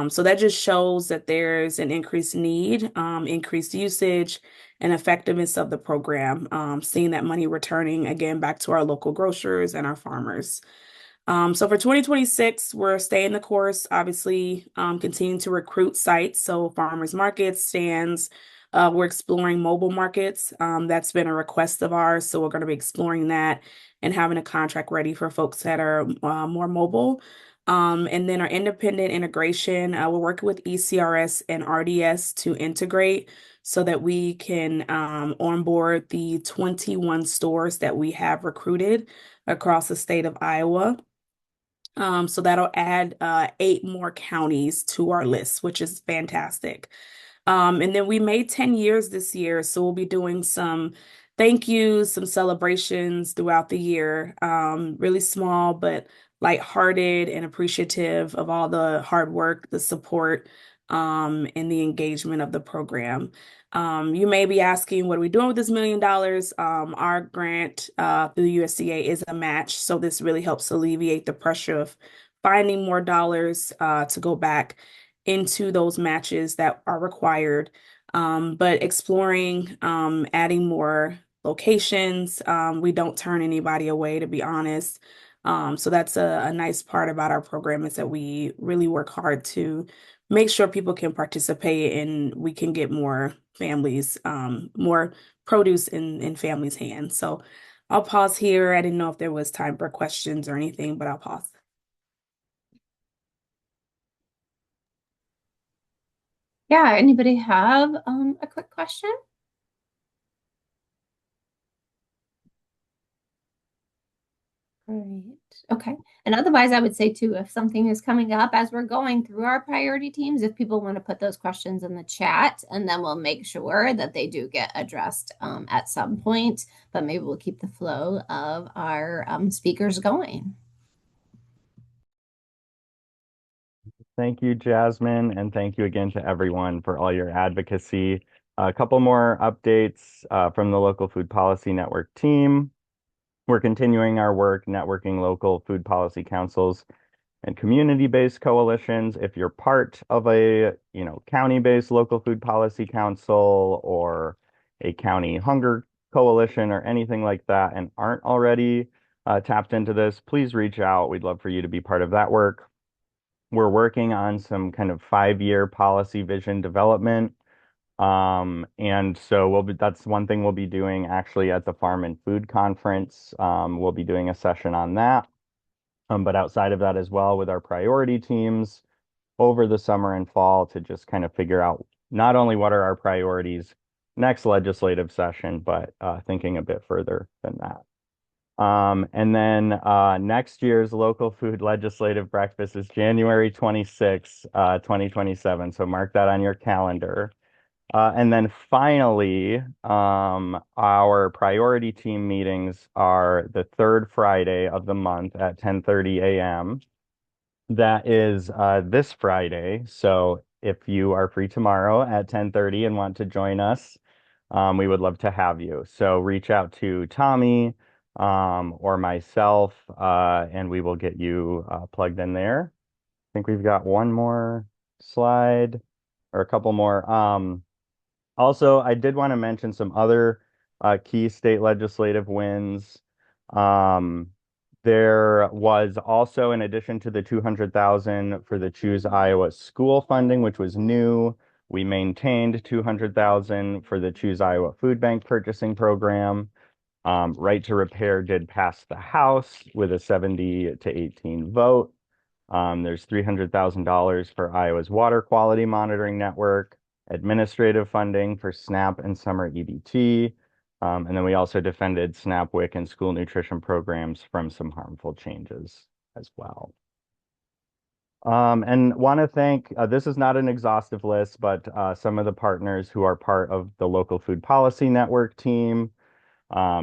So that just shows that there's an increased need, increased usage, and effectiveness of the program, seeing that money returning again back to our local grocers and our farmers. So for 2026, we're staying the course, obviously, continuing to recruit sites. So farmers markets, stands, we're exploring mobile markets. That's been a request of ours. So we're going to be exploring that and having a contract ready for folks that are more mobile. And then our independent integration, we're working with ECRS and RDS to integrate so that we can onboard the 21 stores that we have recruited across the state of Iowa. So that'll add 8 more counties to our list, which is fantastic. And then we made 10 years this year, so we'll be doing some thank yous, some celebrations throughout the year. Really small, but lighthearted and appreciative of all the hard work, the support, and the engagement of the program. You may be asking, what are we doing with this $1 million? Our grant through the USDA is a match, so this really helps alleviate the pressure of finding more dollars to go back into those matches that are required. But exploring, adding more locations. We don't turn anybody away, to be honest. So that's a nice part about our program is that we really work hard to make sure people can participate and we can get more families, more produce in families' hands. So I'll pause here. I didn't know if there was time for questions or anything, but I'll pause. Yeah, anybody have a quick question? Great. Okay. And otherwise, I would say too, if something is coming up as we're going through our priority teams, if people want to put those questions in the chat, and then we'll make sure that they do get addressed at some point, but maybe we'll keep the flow of our speakers going. Thank you, Jasmine, and thank you again to everyone for all your advocacy. A couple more updates from the Local Food Policy Network team. We're continuing our work networking local food policy councils and community-based coalitions. If you're part of a, county-based local food policy council or a county hunger coalition or anything like that and aren't already tapped into this, please reach out. We'd love for you to be part of that work. We're working on some kind of 5-year policy vision development. And so that's one thing we'll be doing actually at the Farm and Food Conference. We'll be doing a session on that. But outside of that as well with our priority teams over the summer and fall to just kind of figure out not only what are our priorities next legislative session, but thinking a bit further than that. And then next year's local food legislative breakfast is January 26, 2027. So mark that on your calendar. And then finally, our priority team meetings are the third Friday of the month at 10:30 a.m. That is this Friday. So if you are free tomorrow at 10:30 and want to join us, we would love to have you. So reach out to Tommy or myself, and we will get you plugged in there. I think we've got one more slide or a couple more. Also, I did want to mention some other key state legislative wins. There was also, in addition to the 200,000 for the Choose Iowa school funding, which was new, we maintained 200,000 for the Choose Iowa Food Bank purchasing program. Right to Repair did pass the House with a 70-18 vote. There's $300,000 for Iowa's water quality monitoring network, administrative funding for SNAP and summer EBT. And then we also defended SNAP WIC and school nutrition programs from some harmful changes as well. And want to thank, this is not an exhaustive list, but some of the partners who are part of the Local Food Policy Network team.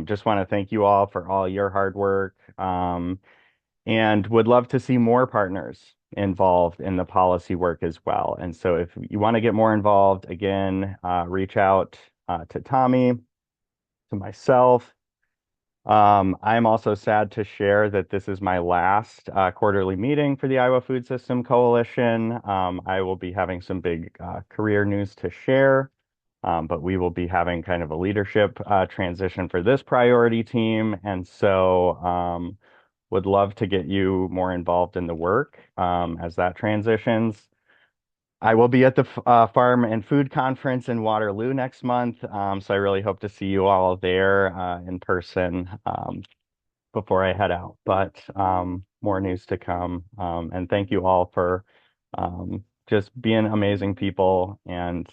Just want to thank you all for all your hard work. And would love to see more partners involved in the policy work as well. And so if you want to get more involved, again, reach out to Tommy, to myself. I'm also sad to share that this is my last quarterly meeting for the Iowa Food System Coalition. I will be having some big career news to share, but we will be having kind of a leadership transition for this priority team. And so would love to get you more involved in the work as that transitions. I will be at the Farm and Food Conference in Waterloo next month, so I really hope to see you all there in person before I head out. But more news to come, and thank you all for just being amazing people and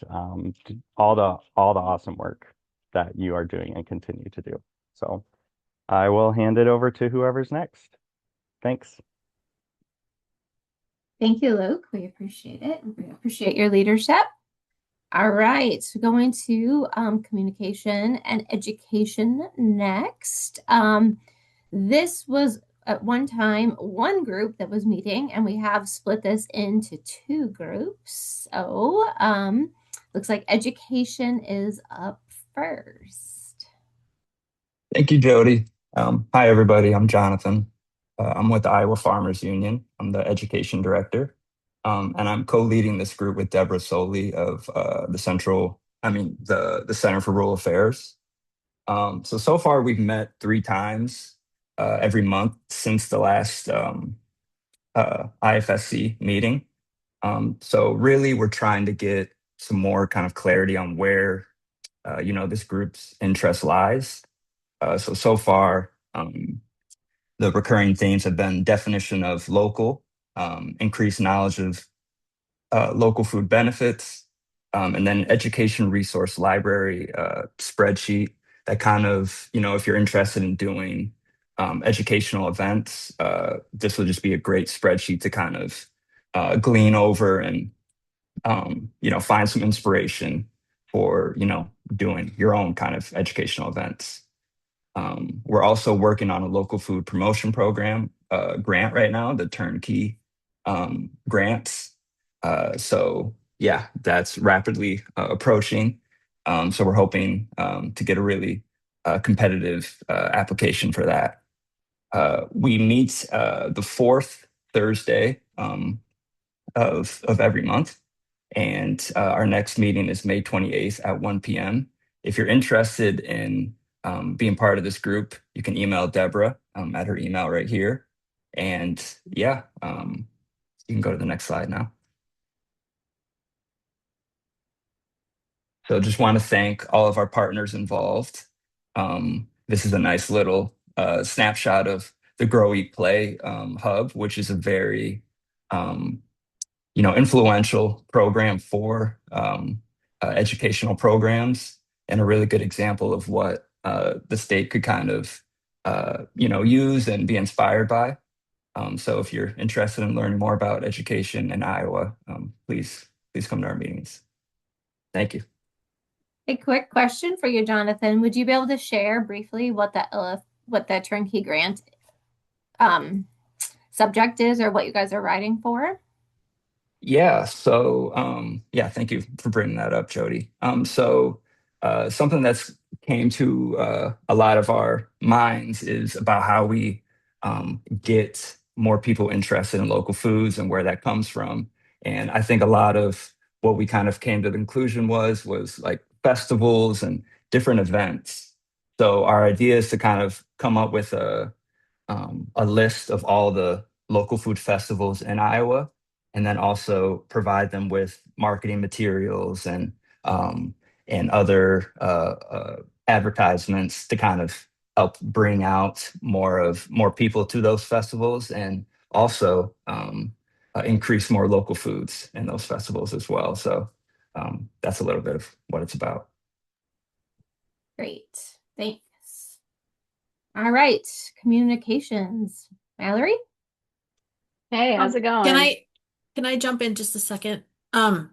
all the awesome work that you are doing and continue to do. So I will hand it over to whoever's next. Thanks. Thank you, Luke. We appreciate it. We appreciate your leadership. All right, so going to communication and education next. This was at one time one group that was meeting, and we have split this into two groups. So looks like education is up first. Thank you, Jody. Hi, everybody. I'm Jonathan. I'm with the Iowa Farmers Union. I'm the education director. And I'm co-leading this group with Deborah Soley of the Center for Rural Affairs. So far we've met 3 times. every month since the last IFSC meeting. So really, we're trying to get some more kind of clarity on where this group's interest lies. So far, the recurring themes have been definition of local, increased knowledge of local food benefits, and then education resource library spreadsheet that kind of, if you're interested in doing educational events, this will just be a great spreadsheet to kind of glean over and, find some inspiration for, doing your own kind of educational events. We're also working on a local food promotion program grant right now, the turnkey grants. So yeah, that's rapidly approaching. So we're hoping to get a really competitive application for that. We meet the fourth Thursday of every month, and our next meeting is May 28th at 1 p.m. If you're interested in being part of this group, you can email Deborah at her email right here. And yeah, you can go to the next slide now. So just want to thank all of our partners involved. This is a nice little snapshot of the Grow Eat Play hub, which is a very influential program for educational programs, and a really good example of what the state could kind of use and be inspired by. So if you're interested in learning more about education in Iowa, please come to our meetings. Thank you. A quick question for you, Jonathan. Would you be able to share briefly what that turnkey grant subject is, or what you guys are writing for? Yeah. So thank you for bringing that up, Jody. Something that's came to a lot of our minds is about how we get more people interested in local foods and where that comes from. And I think a lot of what we kind of came to the conclusion was like festivals and different events. So our idea is to kind of come up with a list of all the local food festivals in Iowa, and then also provide them with marketing materials and other advertisements to kind of help bring out more people to those festivals, and also increase more local foods in those festivals as well. So that's a little bit of what it's about. Great, thanks. All right, communications. Mallory? Hey, how's it going? Can I jump in just a second? Jonathan,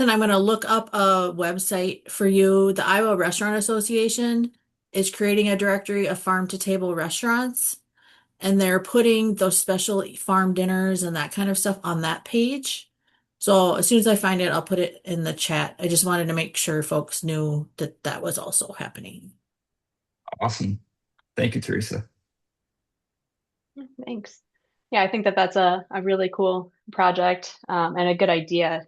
I'm going to look up a website for you. The Iowa Restaurant Association is creating a directory of farm-to-table restaurants, and they're putting those special farm dinners and that kind of stuff on that page. So as soon as I find it, I'll put it in the chat. I just wanted to make sure folks knew that that was also happening. Awesome. Thank you, Teresa. Thanks. Yeah, I think that's a really cool project and a good idea.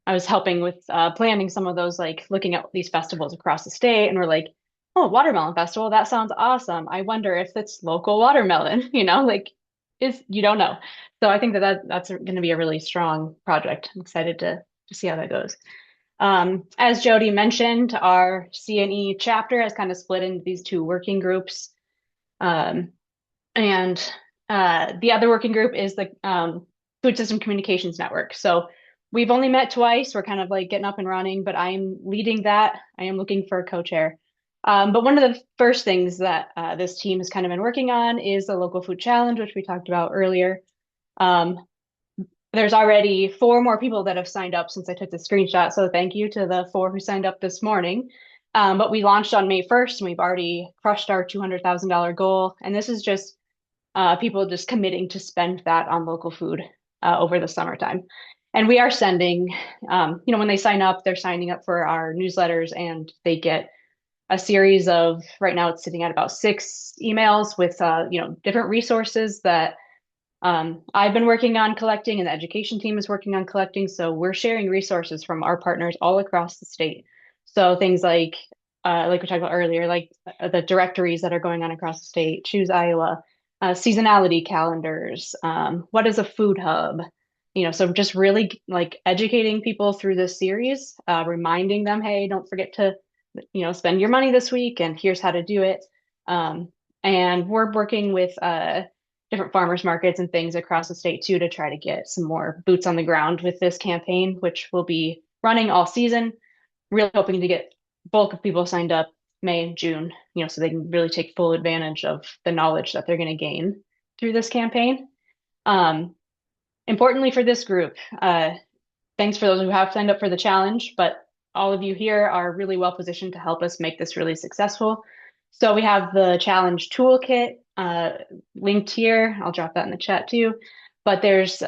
I was helping with planning some of those, like looking at these festivals across the state, and we're like, oh, watermelon festival, that sounds awesome. I wonder if it's local watermelon, you don't know. So I think that's going to be a really strong project. I'm excited to see how that goes. As Jody mentioned, our CNE chapter has kind of split into these two working groups. And the other working group is the Food System Communications Network. So we've only met twice. We're kind of like getting up and running, but I'm leading that. I am looking for a co-chair. But one of the first things that this team has kind of been working on is the local food challenge, which we talked about earlier. There's already 4 more people that have signed up since I took the screenshot. So thank you to the 4 who signed up this morning. But we launched on May 1st, and we've already crushed our $200,000 goal. And this is just people just committing to spend that on local food over the summertime. And we are sending, when they sign up, they're signing up for our newsletters, and they get a series of, right now it's sitting at about 6 emails with, different resources that I've been working on collecting, and the education team is working on collecting. So we're sharing resources from our partners all across the state. So things like like we talked about earlier, like the directories that are going on across the state, Choose Iowa, seasonality calendars, what is a food hub? So just really like educating people through this series, reminding them, hey, don't forget to, spend your money this week, and here's how to do it. And we're working with different farmers markets and things across the state too to try to get some more boots on the ground with this campaign, which will be running all season. Really hoping to get bulk of people signed up May and June, so they can really take full advantage of the knowledge that they're going to gain through this campaign. Importantly for this group, thanks for those who have signed up for the challenge, but all of you here are really well positioned to help us make this really successful. So we have the challenge toolkit linked here. I'll drop that in the chat too. But there's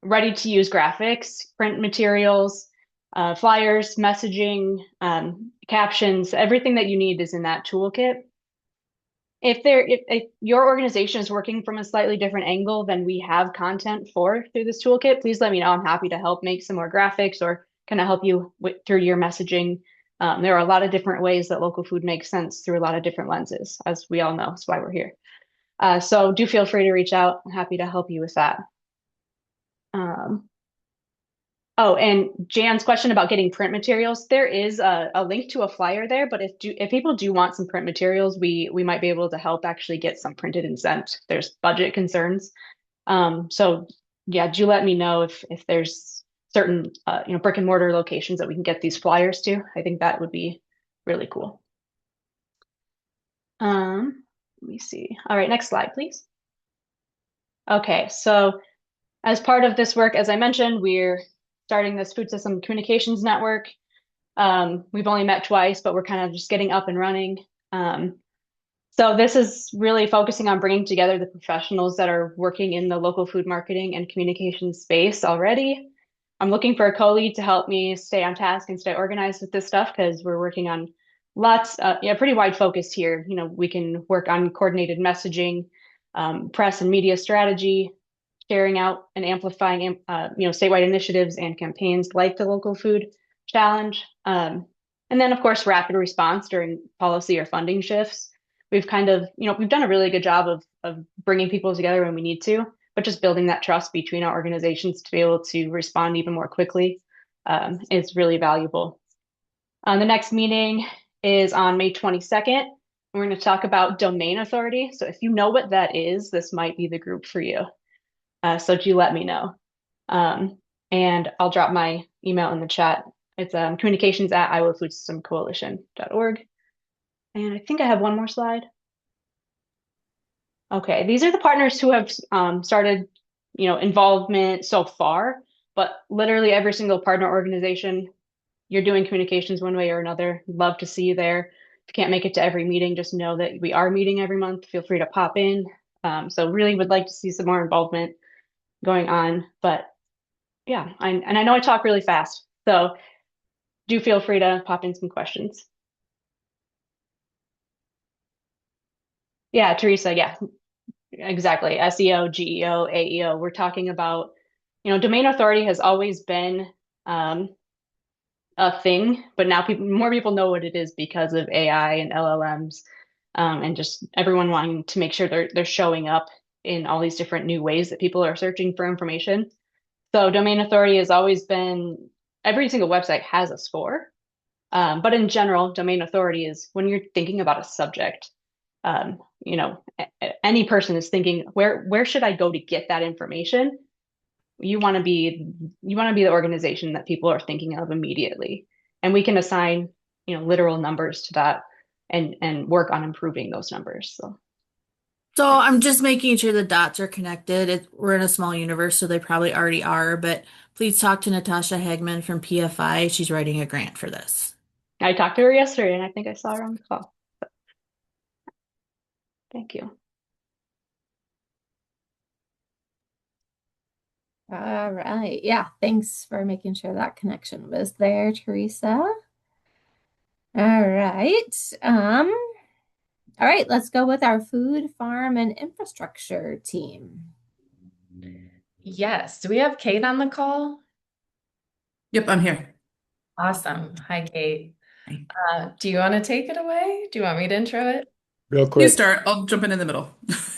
ready to use graphics, print materials, flyers, messaging, captions, everything that you need is in that toolkit. If your organization is working from a slightly different angle than we have content for through this toolkit, please let me know. I'm happy to help make some more graphics or kind of help you through your messaging. There are a lot of different ways that local food makes sense through a lot of different lenses, as we all know. That's why we're here. So do feel free to reach out. I'm happy to help you with that. Oh, and Jan's question about getting print materials, there is a link to a flyer there, but if people do want some print materials, we might be able to help actually get some printed and sent. There's budget concerns. So yeah, do let me know if there's certain brick and mortar locations that we can get these flyers to. I think that would be really cool. Let me see. All right, next slide, please. Okay, so as part of this work, as I mentioned, we're starting this food system communications network. We've only met twice, but we're kind of just getting up and running. So this is really focusing on bringing together the professionals that are working in the local food marketing and communication space already. I'm looking for a co-lead to help me stay on task and stay organized with this stuff because we're working on pretty wide focus here. We can work on coordinated messaging, press and media strategy, sharing out and amplifying, statewide initiatives and campaigns like the local food challenge. And then of course, rapid response during policy or funding shifts. We've kind of, we've done a really good job of bringing people together when we need to, but just building that trust between our organizations to be able to respond even more quickly is really valuable. The next meeting is on May 22nd. We're going to talk about domain authority. So if you know what that is, this might be the group for you. So do let me know. And I'll drop my email in the chat. It's communications@iowafoodsystemcoalition.org. And I think I have one more slide. Okay, these are the partners who have started, involvement so far, but literally every single partner organization, you're doing communications one way or another. Love to see you there. If you can't make it to every meeting, just know that we are meeting every month. Feel free to pop in. So really would like to see some more involvement going on, but yeah, I know I talk really fast, so do feel free to pop in some questions. Yeah, Teresa, yeah, exactly. SEO, GEO, AEO. We're talking about, domain authority has always been a thing, but now more people know what it is because of AI and LLMs, and just everyone wanting to make sure they're showing up in all these different new ways that people are searching for information. So domain authority has always been, every single website has a score. But in general, domain authority is when you're thinking about a subject, any person is thinking, where should I go to get that information? You want to be the organization that people are thinking of immediately. And we can assign, literal numbers to that and work on improving those numbers. So I'm just making sure the dots are connected. We're in a small universe, so they probably already are, but please talk to Natasha Hagman from PFI. She's writing a grant for this. I talked to her yesterday, and I think I saw her on the call. Thank you. All right. Yeah, thanks for making sure that connection was there, Teresa. All right. All right, let's go with our food, farm, and infrastructure team. Yes. Do we have Kate on the call? Yep, I'm here. Awesome. Hi, Kate. Do you want to take it away? Do you want me to intro it? Real You quick, start. I'll jump in the middle.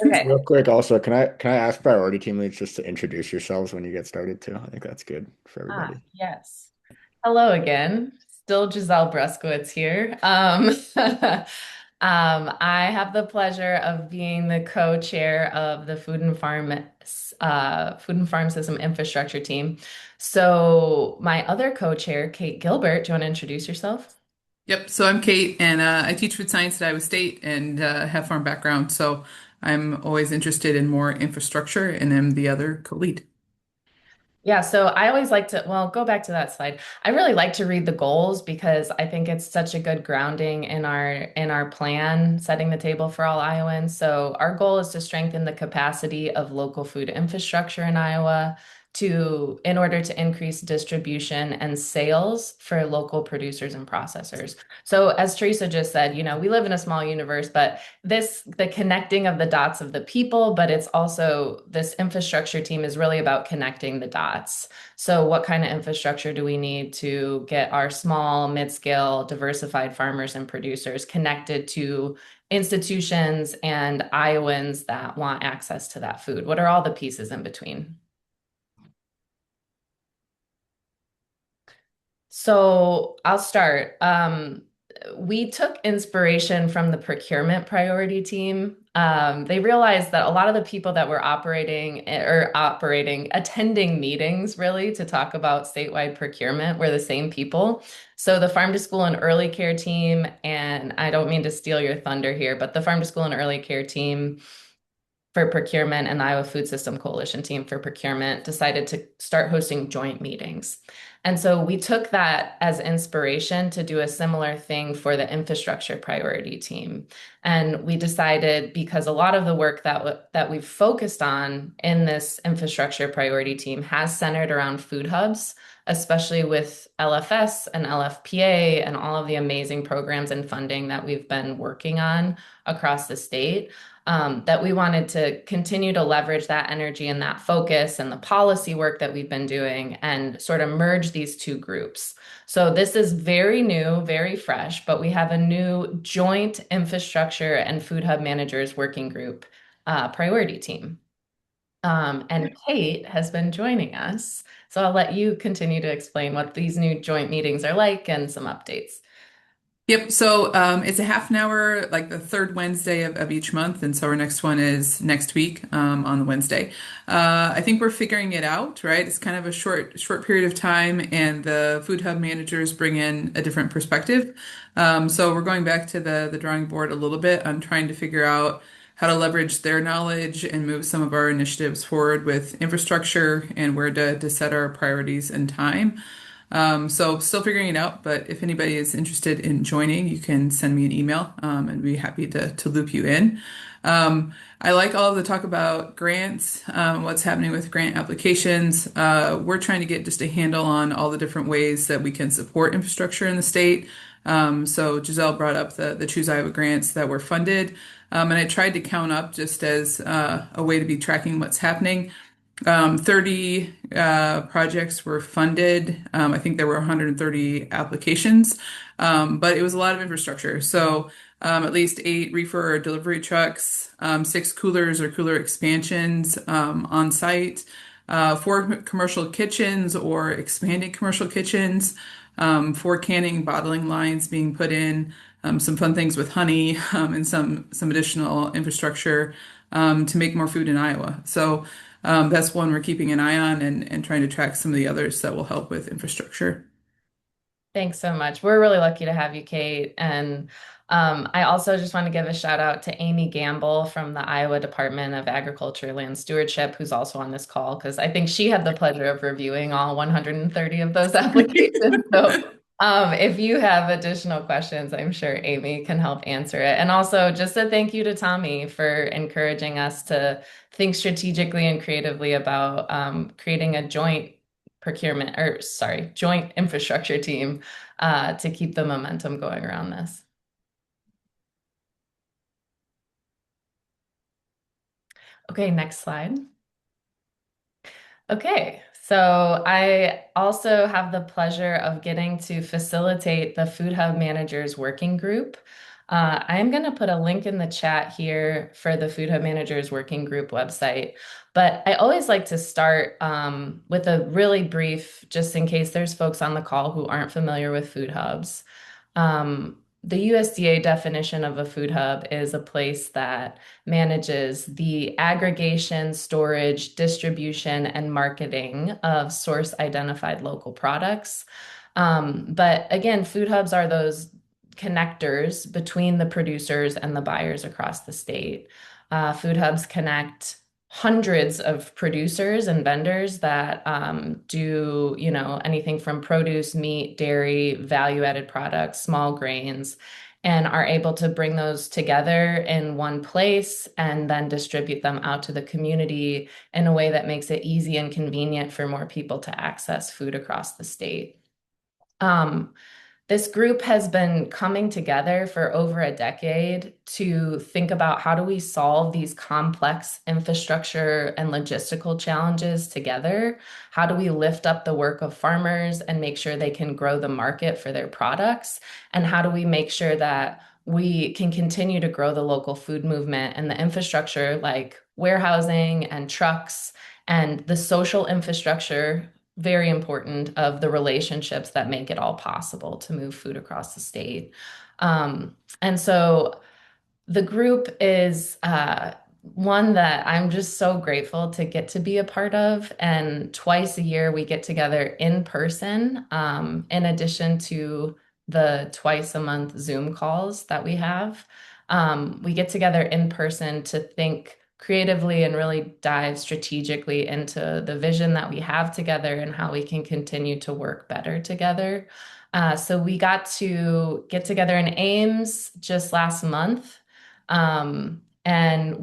Okay. real quick. Also, can I ask priority team leads just to introduce yourselves when you get started too? I think that's good for everybody. Yes. Hello again. Still Giselle Bruskowitz here. I have the pleasure of being the co-chair of the Food and Farm System Infrastructure Team. So my other co-chair, Kate Gilbert, do you want to introduce yourself? Yep. So I'm Kate, and I teach food science at Iowa State and have farm background. So I'm always interested in more infrastructure, and am the other co-lead. Yeah, so I always like to, well, go back to that slide. I really like to read the goals because I think it's such a good grounding in our plan, setting the table for all Iowans. So our goal is to strengthen the capacity of local food infrastructure in Iowa in order to increase distribution and sales for local producers and processors. So as Teresa just said, we live in a small universe, but the connecting of the dots of the people, but it's also this infrastructure team is really about connecting the dots. So what kind of infrastructure do we need to get our small, mid-scale, diversified farmers and producers connected to institutions and Iowans that want access to that food? What are all the pieces in between? So I'll start. We took inspiration from the procurement priority team. They realized that a lot of the people that were attending meetings really to talk about statewide procurement were the same people. So the Farm to School and Early Care team, and I don't mean to steal your thunder here, but the Farm to School and Early Care team for procurement and the Iowa Food System Coalition team for procurement decided to start hosting joint meetings. And so we took that as inspiration to do a similar thing for the infrastructure priority team. And we decided, because a lot of the work that we've focused on in this infrastructure priority team has centered around food hubs, especially with LFS and LFPA and all of the amazing programs and funding that we've been working on across the state. That we wanted to continue to leverage that energy and that focus and the policy work that we've been doing and sort of merge these two groups. So this is very new, very fresh, but we have a new joint infrastructure and food hub managers working group priority team. And Kate has been joining us. So I'll let you continue to explain what these new joint meetings are like and some updates. Yep. So it's a half an hour, like the third Wednesday of each month. And so our next one is next week on the Wednesday. I think we're figuring it out, right? It's kind of a short period of time, and the food hub managers bring in a different perspective. So we're going back to the drawing board a little bit on trying to figure out how to leverage their knowledge and move some of our initiatives forward with infrastructure and where to set our priorities and time. So still figuring it out, but if anybody is interested in joining, you can send me an email, and be happy to loop you in. I like all of the talk about grants, what's happening with grant applications. We're trying to get just a handle on all the different ways that we can support infrastructure in the state. So Giselle brought up the Choose Iowa grants that were funded. And I tried to count up just as a way to be tracking what's happening. 30 projects were funded. I think there were 130 applications, but it was a lot of infrastructure. So at least 8 reefer or delivery trucks, 6 coolers or cooler expansions on site, 4 commercial kitchens or expanded commercial kitchens, 4 canning bottling lines being put in, some fun things with honey, and some additional infrastructure to make more food in Iowa. So that's one we're keeping an eye on, and trying to track some of the others that will help with infrastructure. Thanks so much. We're really lucky to have you, Kate. And I also just want to give a shout out to Amy Gamble from the Iowa Department of Agriculture Land Stewardship, who's also on this call, because I think she had the pleasure of reviewing all 130 of those applications. So if you have additional questions, I'm sure Amy can help answer it. And also just a thank you to Tommy for encouraging us to think strategically and creatively about creating a joint infrastructure team to keep the momentum going around this. Okay, next slide. Okay, So I also have the pleasure of getting to facilitate the Food Hub Managers Working Group. I'm going to put a link in the chat here for the Food Hub Managers Working Group website. But I always like to start with a really brief, just in case there's folks on the call who aren't familiar with food hubs. The USDA definition of a food hub is a place that manages the aggregation, storage, distribution, and marketing of source identified local products. But again, food hubs are those connectors between the producers and the buyers across the state. Food hubs connect hundreds of producers and vendors that do, anything from produce, meat, dairy, value-added products, small grains, and are able to bring those together in one place and then distribute them out to the community in a way that makes it easy and convenient for more people to access food across the state. This group has been coming together for over a decade to think about how do we solve these complex infrastructure and logistical challenges together? How do we lift up the work of farmers and make sure they can grow the market for their products? And how do we make sure that we can continue to grow the local food movement and the infrastructure like warehousing and trucks and the social infrastructure, very important, of the relationships that make it all possible to move food across the state. And so the group is one that I'm just so grateful to get to be a part of. And twice a year, we get together in person, in addition to the twice a month Zoom calls that we have. We get together in person to think creatively and really dive strategically into the vision that we have together and how we can continue to work better together. So we got to get together in Ames just last month. And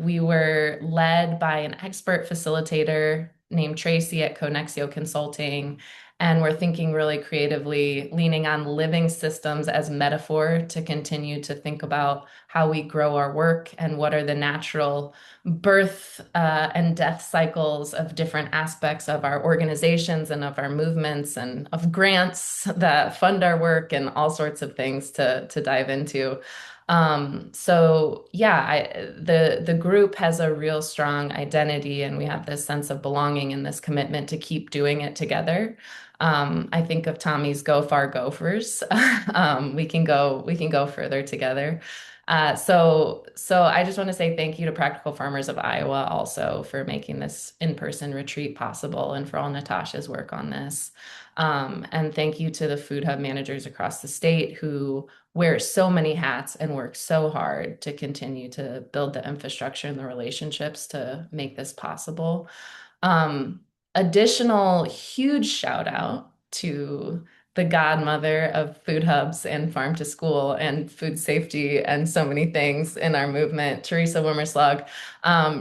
we were led by an expert facilitator named Tracy at Conexio Consulting. And we're thinking really creatively, leaning on living systems as metaphor to continue to think about how we grow our work and what are the natural birth and death cycles of different aspects of our organizations and of our movements and of grants that fund our work and all sorts of things to dive into. So yeah, the group has a real strong identity, and we have this sense of belonging and this commitment to keep doing it together. I think of Tommy's Go Far Gophers. We can go further together. So I just want to say thank you to Practical Farmers of Iowa also for making this in-person retreat possible and for all Natasha's work on this. And thank you to the food hub managers across the state who wear so many hats and work so hard to continue to build the infrastructure and the relationships to make this possible. Additional huge shout out to the godmother of food hubs and farm to school and food safety and so many things in our movement, Teresa Wimmerslug.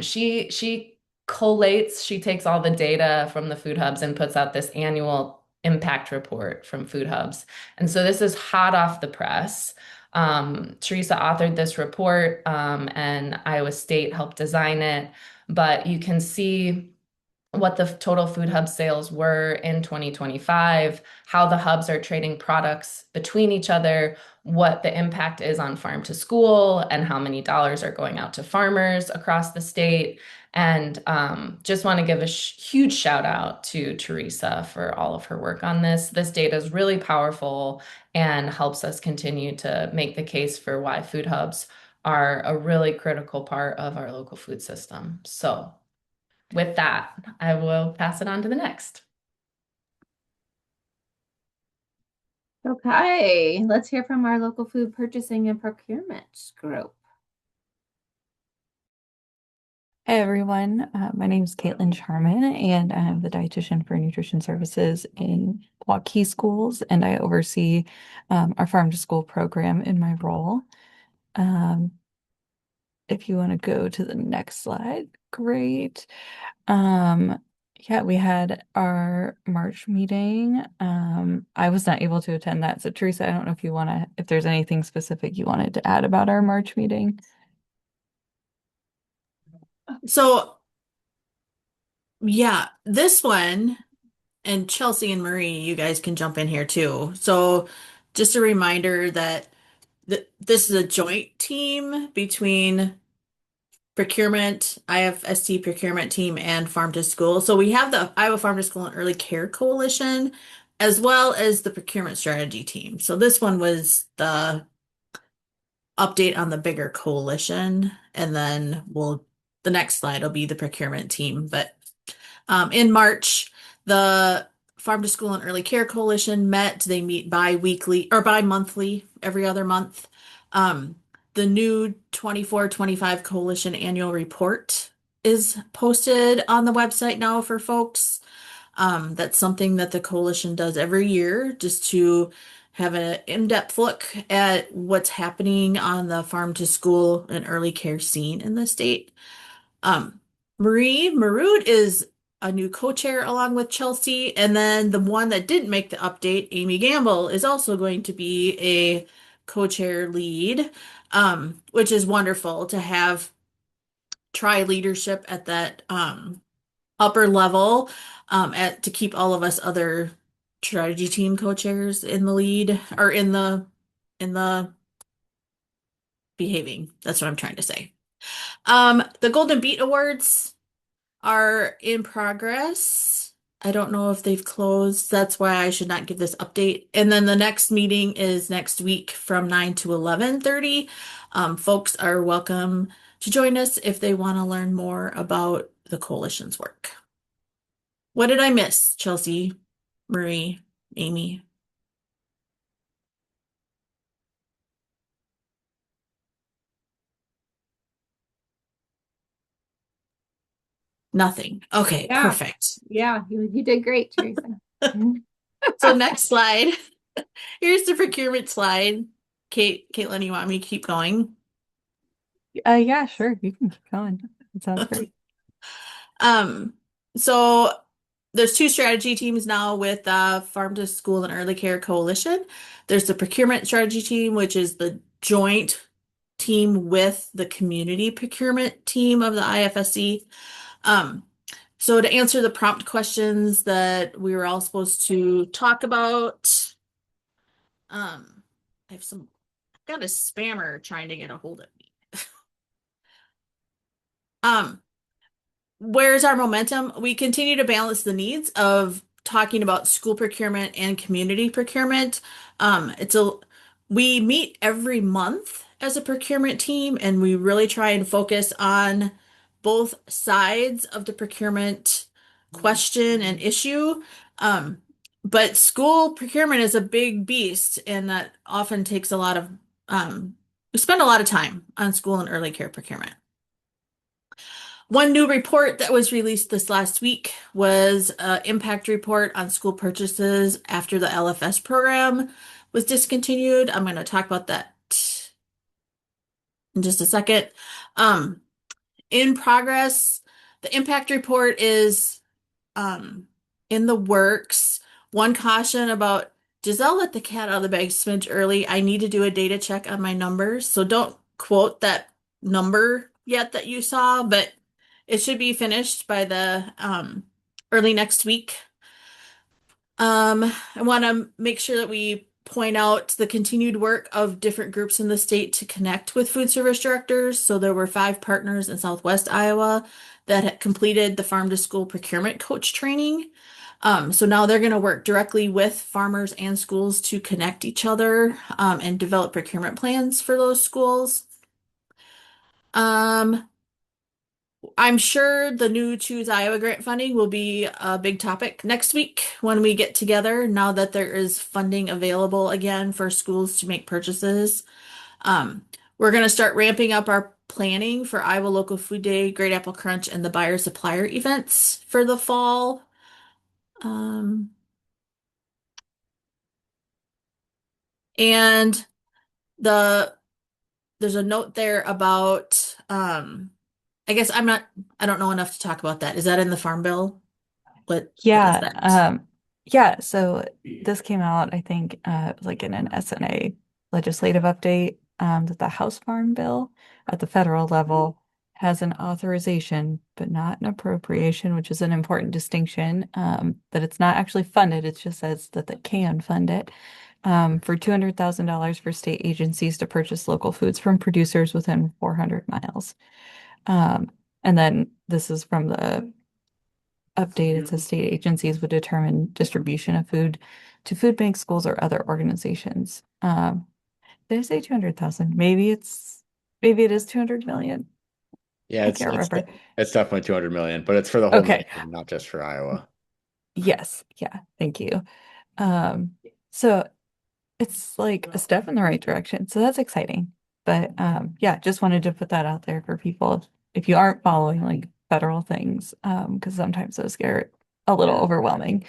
She collates, she takes all the data from the food hubs and puts out this annual impact report from food hubs. And so this is hot off the press. Teresa authored this report, and Iowa State helped design it, but you can see what the total food hub sales were in 2025, how the hubs are trading products between each other, what the impact is on farm to school, and how many dollars are going out to farmers across the state. And just want to give a huge shout out to Teresa for all of her work on this. This data is really powerful and helps us continue to make the case for why food hubs are a really critical part of our local food system. So with that, I will pass it on to the next. Okay, let's hear from our local food purchasing and procurement group. Hey everyone, my name is Caitlin Charman, and I'm the dietitian for nutrition services in Waukee schools, and I oversee our farm to school program in my role. If you want to go to the next slide, great. Yeah, we had our March meeting. I was not able to attend that, so Teresa, I don't know if there's anything specific you wanted to add about our March meeting. So, yeah, this one and Chelsea and Marie, you guys can jump in here too. So just a reminder that this is a joint team between procurement, IFSC procurement team, and Farm to School. So we have the Iowa Farm to School and Early Care Coalition, as well as the procurement strategy team. So this one was the update on the bigger coalition, and then the next slide will be the procurement team. But in March, the Farm to School and Early Care Coalition met. They meet bi-weekly or bi-monthly, every other month. The new 24-25 coalition annual report is posted on the website now for folks. That's something that the coalition does every year just to have an in-depth look at what's happening on the farm to school and early care scene in the state. Marie Marood is a new co-chair along with Chelsea, and then the one that didn't make the update, Amy Gamble, is also going to be a co-chair lead, which is wonderful to have try leadership at that upper level, to keep all of us other strategy team co-chairs in the lead or in the behaving. That's what I'm trying to say. The Golden Beat Awards are in progress. I don't know if they've closed. That's why I should not give this update. And then the next meeting is next week from 9 to 11:30. Folks are welcome to join us if they want to learn more about the coalition's work. What did I miss, Chelsea, Marie, Amy? Nothing. Okay, Yeah. perfect. Yeah, you did great, Teresa. So next slide. Here's the procurement slide. Caitlin, you want me to keep going? Yeah, sure. You can keep going. That sounds great. So there's two strategy teams now with Farm to School and Early Care Coalition. There's the procurement strategy team, which is the joint team with the community procurement team of the IFSC. So to answer the prompt questions that we were all supposed to talk about, I have I've got a spammer trying to get a hold of me. Where's our momentum? We continue to balance the needs of talking about school procurement and community procurement. We meet every month as a procurement team, and we really try and focus on both sides of the procurement question and issue. But school procurement is a big beast, and that often takes a lot of, we spend a lot of time on school and early care procurement. One new report that was released this last week was an impact report on school purchases after the LFS program was discontinued. I'm going to talk about that in just a second. In progress, the impact report is in the works. One caution about Giselle let the cat out of the bag smidge early. I need to do a data check on my numbers, so don't quote that number yet that you saw, but it should be finished by the early next week. I want to make sure that we point out the continued work of different groups in the state to connect with food service directors. So there were 5 partners in Southwest Iowa that had completed the farm to school procurement coach training. So now they're going to work directly with farmers and schools to connect each other and develop procurement plans for those schools. I'm sure the new Choose Iowa grant funding will be a big topic next week when we get together, now that there is funding available again for schools to make purchases. We're going to start ramping up our planning for Iowa Local Food Day, Great Apple Crunch, and the buyer supplier events for the fall. And there's a note there about I guess I don't know enough to talk about that. Is that in the Farm Bill? What is Yeah, that? yeah, so this came out, I think, like in an SNA legislative update, that the House Farm Bill at the federal level has an authorization, but not an appropriation, which is an important distinction, that it's not actually funded. It just says that they can fund it, for $200,000 for state agencies to purchase local foods from producers within 400 miles. And then this is from the update. It says state agencies would determine distribution of food to food banks, schools, or other organizations. Did I say 200,000? Maybe it is 200 million. Yeah, I can't remember. it's definitely 200 million, but it's for the whole Okay. nation, not just for Iowa. Yes. Yeah. Thank you. So it's like a step in the right direction. So that's exciting. But yeah, just wanted to put that out there for people if you aren't following like federal things, because sometimes those get a little overwhelming.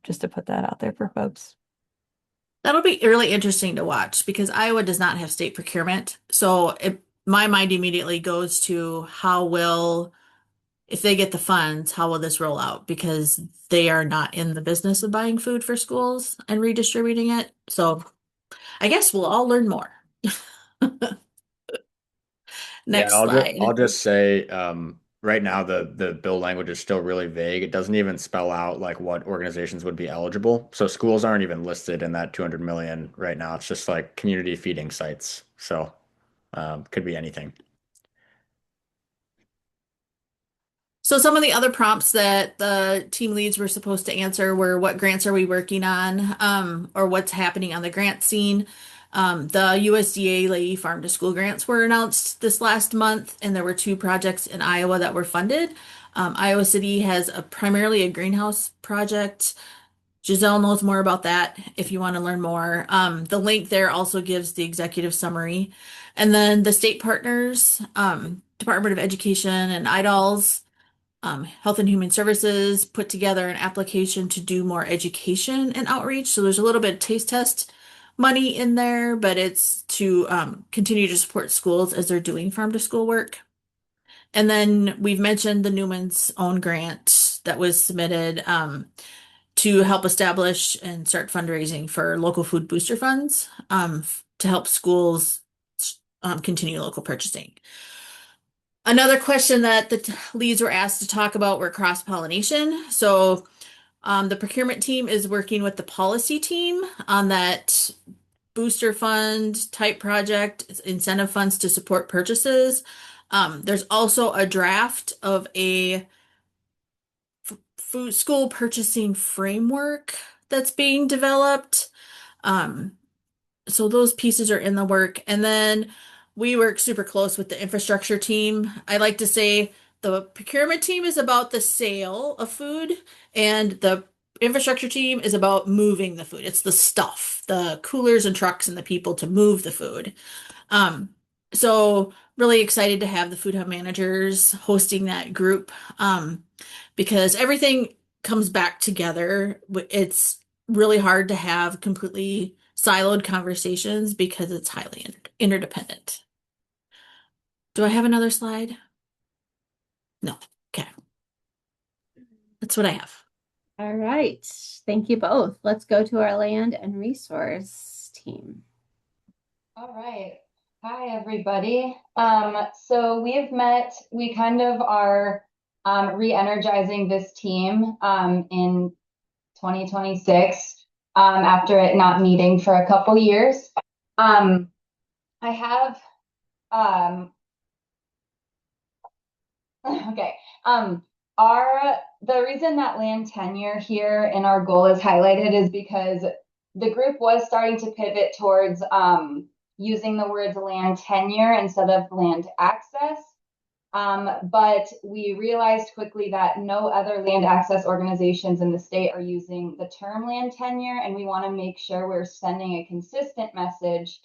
Just to put that out there for folks. That'll be really interesting to watch because Iowa does not have state procurement. So my mind immediately goes to if they get the funds, how will this roll out? Because they are not in the business of buying food for schools and redistributing it. So I guess we'll all learn more. Yeah, Next I'll slide. just say right now the bill language is still really vague. It doesn't even spell out like what organizations would be eligible. So schools aren't even listed in that 200 million right now. It's just like community feeding sites. So could be anything. So some of the other prompts that the team leads were supposed to answer were what grants are we working on, or what's happening on the grant scene. The USDA Leahy Farm to School grants were announced this last month, and there were two projects in Iowa that were funded. Iowa City has primarily a greenhouse project. Giselle knows more about that if you want to learn more. The link there also gives the executive summary. And then the state partners, Department of Education and IDOLS, Health and Human Services put together an application to do more education and outreach. So there's a little bit of taste test money in there, but it's to continue to support schools as they're doing farm to school work. And then we've mentioned the Newman's Own grant that was submitted to help establish and start fundraising for local food booster funds to help schools continue local purchasing. Another question that the leads were asked to talk about were cross-pollination. So the procurement team is working with the policy team on that booster fund type project, incentive funds to support purchases. There's also a draft of a food school purchasing framework that's being developed. So those pieces are in the work. And then we work super close with the infrastructure team. I like to say the procurement team is about the sale of food, and the infrastructure team is about moving the food. It's the stuff, the coolers and trucks and the people to move the food. So really excited to have the food hub managers hosting that group, because everything comes back together. It's really hard to have completely siloed conversations because it's highly interdependent. Do I have another slide? No. Okay. That's what I have. All right. Thank you both. Let's go to our land and resource team. All right. Hi, everybody. So we kind of are re-energizing this team in 2026 after it not meeting for a couple years. I have okay. The reason that land tenure here in our goal is highlighted is because the group was starting to pivot towards using the words land tenure instead of land access. But we realized quickly that no other land access organizations in the state are using the term land tenure, and we want to make sure we're sending a consistent message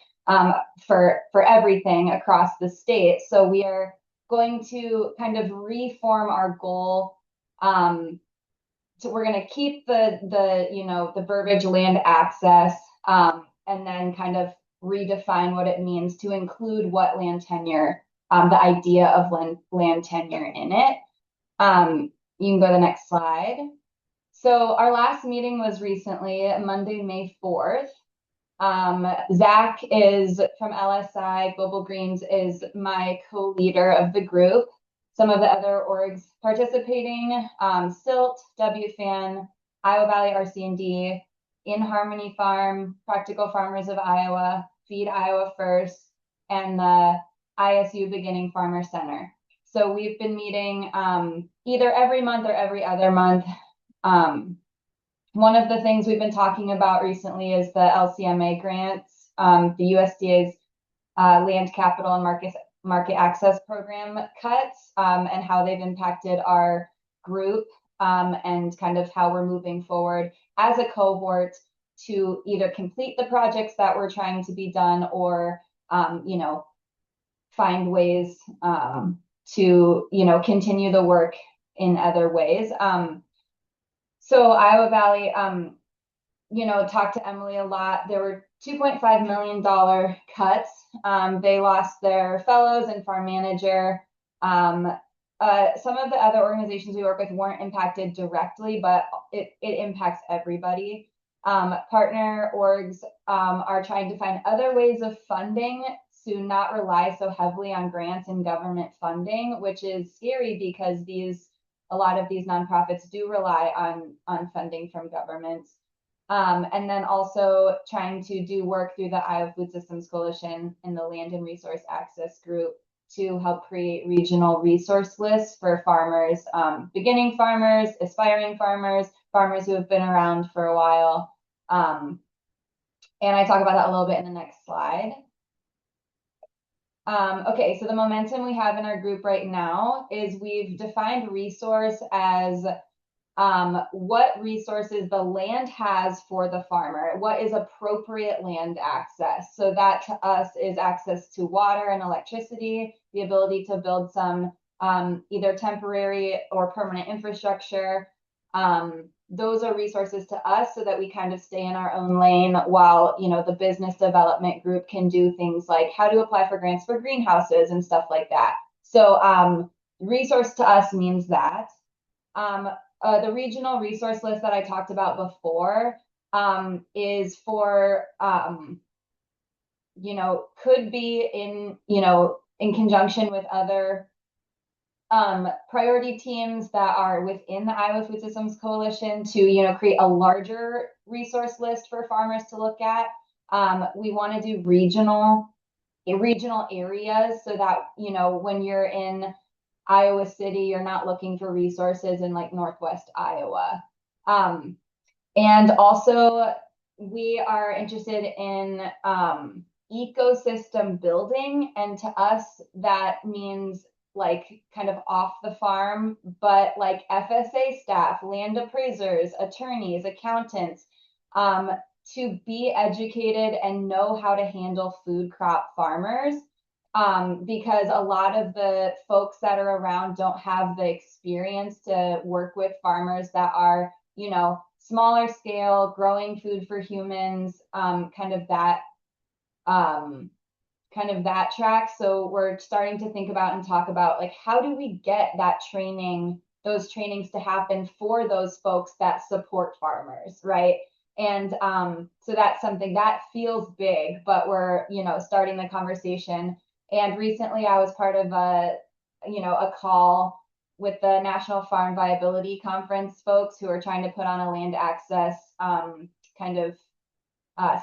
for everything across the state. So we are going to kind of reform our goal. So we're going to keep the verbiage land access, and then kind of redefine what it means to include what land tenure, the idea of land tenure in it. You can go to the next slide. So our last meeting was recently Monday, May 4th. Zach is from LSI, Global Greens is my co-leader of the group. Some of the other orgs participating, SILT, WFAN, Iowa Valley RC&D, In Harmony Farm, Practical Farmers of Iowa, Feed Iowa First, and the ISU Beginning Farmer Center. So we've been meeting either every month or every other month. One of the things we've been talking about recently is the LCMA grants, the USDA's Land Capital and Market Access Program cuts, and how they've impacted our group, and kind of how we're moving forward as a cohort to either complete the projects that we're trying to be done or, find ways to, continue the work in other ways. So Iowa Valley, talked to Emily a lot. There were $2.5 million cuts. They lost their fellows and farm manager. Some of the other organizations we work with weren't impacted directly, but it impacts everybody. Partner orgs are trying to find other ways of funding to not rely so heavily on grants and government funding, which is scary because a lot of these nonprofits do rely on funding from governments. And then also trying to do work through the Iowa Food Systems Coalition and the Land and Resource Access Group to help create regional resource lists for farmers, beginning farmers, aspiring farmers, farmers who have been around for a while. And I talk about that a little bit in the next slide. Okay, so the momentum we have in our group right now is we've defined resource as what resources the land has for the farmer, what is appropriate land access. So that to us is access to water and electricity, the ability to build some either temporary or permanent infrastructure. Those are resources to us so that we kind of stay in our own lane while, the business development group can do things like how to apply for grants for greenhouses and stuff like that. So resource to us means that. The regional resource list that I talked about before is for, could be in conjunction with other priority teams that are within the Iowa Food Systems Coalition to, create a larger resource list for farmers to look at. We want to do regional areas so that, when you're in Iowa City, you're not looking for resources in like Northwest Iowa. And also we are interested in ecosystem building. And to us, that means like kind of off the farm, but like FSA staff, land appraisers, attorneys, accountants, to be educated and know how to handle food crop farmers. Because a lot of the folks that are around don't have the experience to work with farmers that are, smaller scale, growing food for humans, kind of that track. So we're starting to think about and talk about like, how do we get that training, those trainings to happen for those folks that support farmers, right? And so that's something that feels big, but we're, starting the conversation. And recently I was part of a call with the National Farm Viability Conference folks who are trying to put on a land access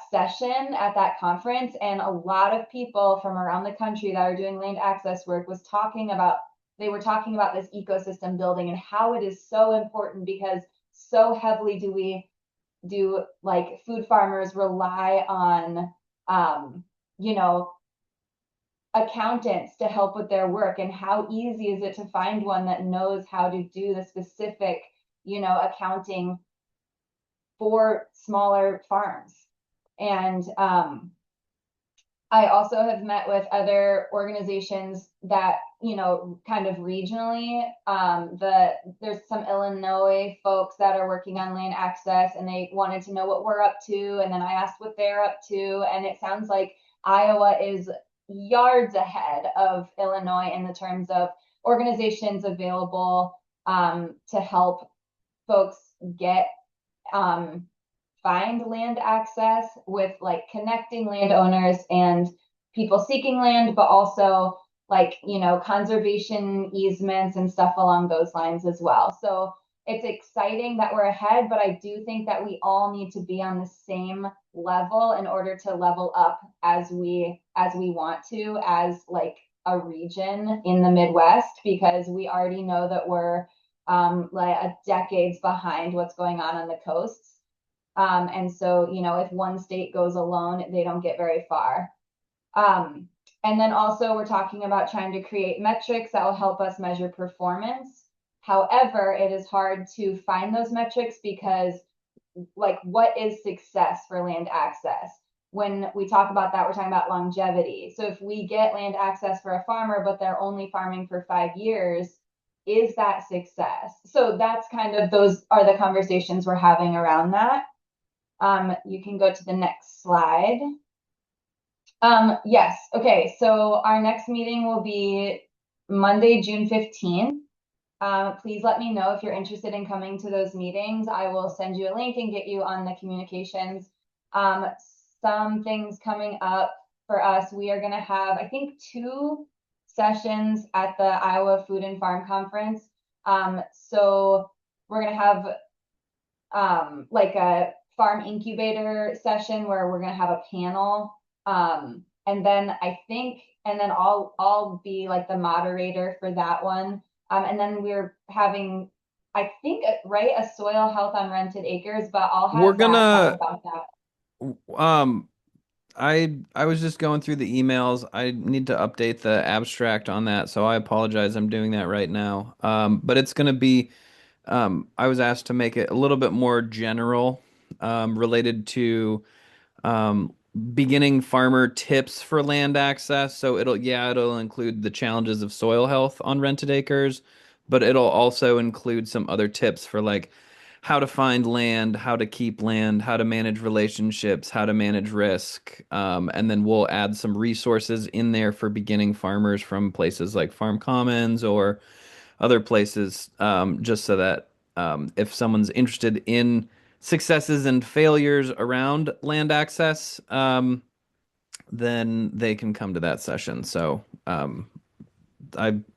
session at that conference. And a lot of people from around the country that are doing land access work were talking about this ecosystem building and how it is so important because so heavily do like food farmers rely on, accountants to help with their work, and how easy is it to find one that knows how to do the specific, accounting for smaller farms. And I also have met with other organizations that, kind of regionally, there's some Illinois folks that are working on land access and they wanted to know what we're up to. And then I asked what they're up to. And it sounds like Iowa is yards ahead of Illinois in the terms of organizations available to help folks get find land access with like connecting landowners and people seeking land, but also like, conservation easements and stuff along those lines as well. So it's exciting that we're ahead, but I do think that we all need to be on the same level in order to level up as we want to as like a region in the Midwest, because we already know that we're like decades behind what's going on the coasts. And so, if one state goes alone, they don't get very far. And then also we're talking about trying to create metrics that will help us measure performance. However, it is hard to find those metrics because like what is success for land access? When we talk about that, we're talking about longevity. So if we get land access for a farmer, but they're only farming for 5 years, is that success? So that's kind of, those are the conversations we're having around that. You can go to the next slide. Yes. Okay. So our next meeting will be Monday, June 15th. Please let me know if you're interested in coming to those meetings. I will send you a link and get you on the communications. Some things coming up for us. We are going to have, I think, 2 sessions at the Iowa Food and Farm Conference. So we're going to have like a farm incubator session where we're going to have a panel. And then I'll be like the moderator for that one. And then we're having, I think, right, a soil health on rented acres, but I'll have We're Zach gonna talk about that. I was just going through the emails. I need to update the abstract on that, so I apologize. I'm doing that right now. But it's gonna be I was asked to make it a little bit more general, related to um, beginning farmer tips for land access. So it'll include the challenges of soil health on rented acres, but it'll also include some other tips for like how to find land, how to keep land, how to manage relationships, how to manage risk. And then we'll add some resources in there for beginning farmers from places like Farm Commons or other places, just so that if someone's interested in successes and failures around land access, then they can come to that session. So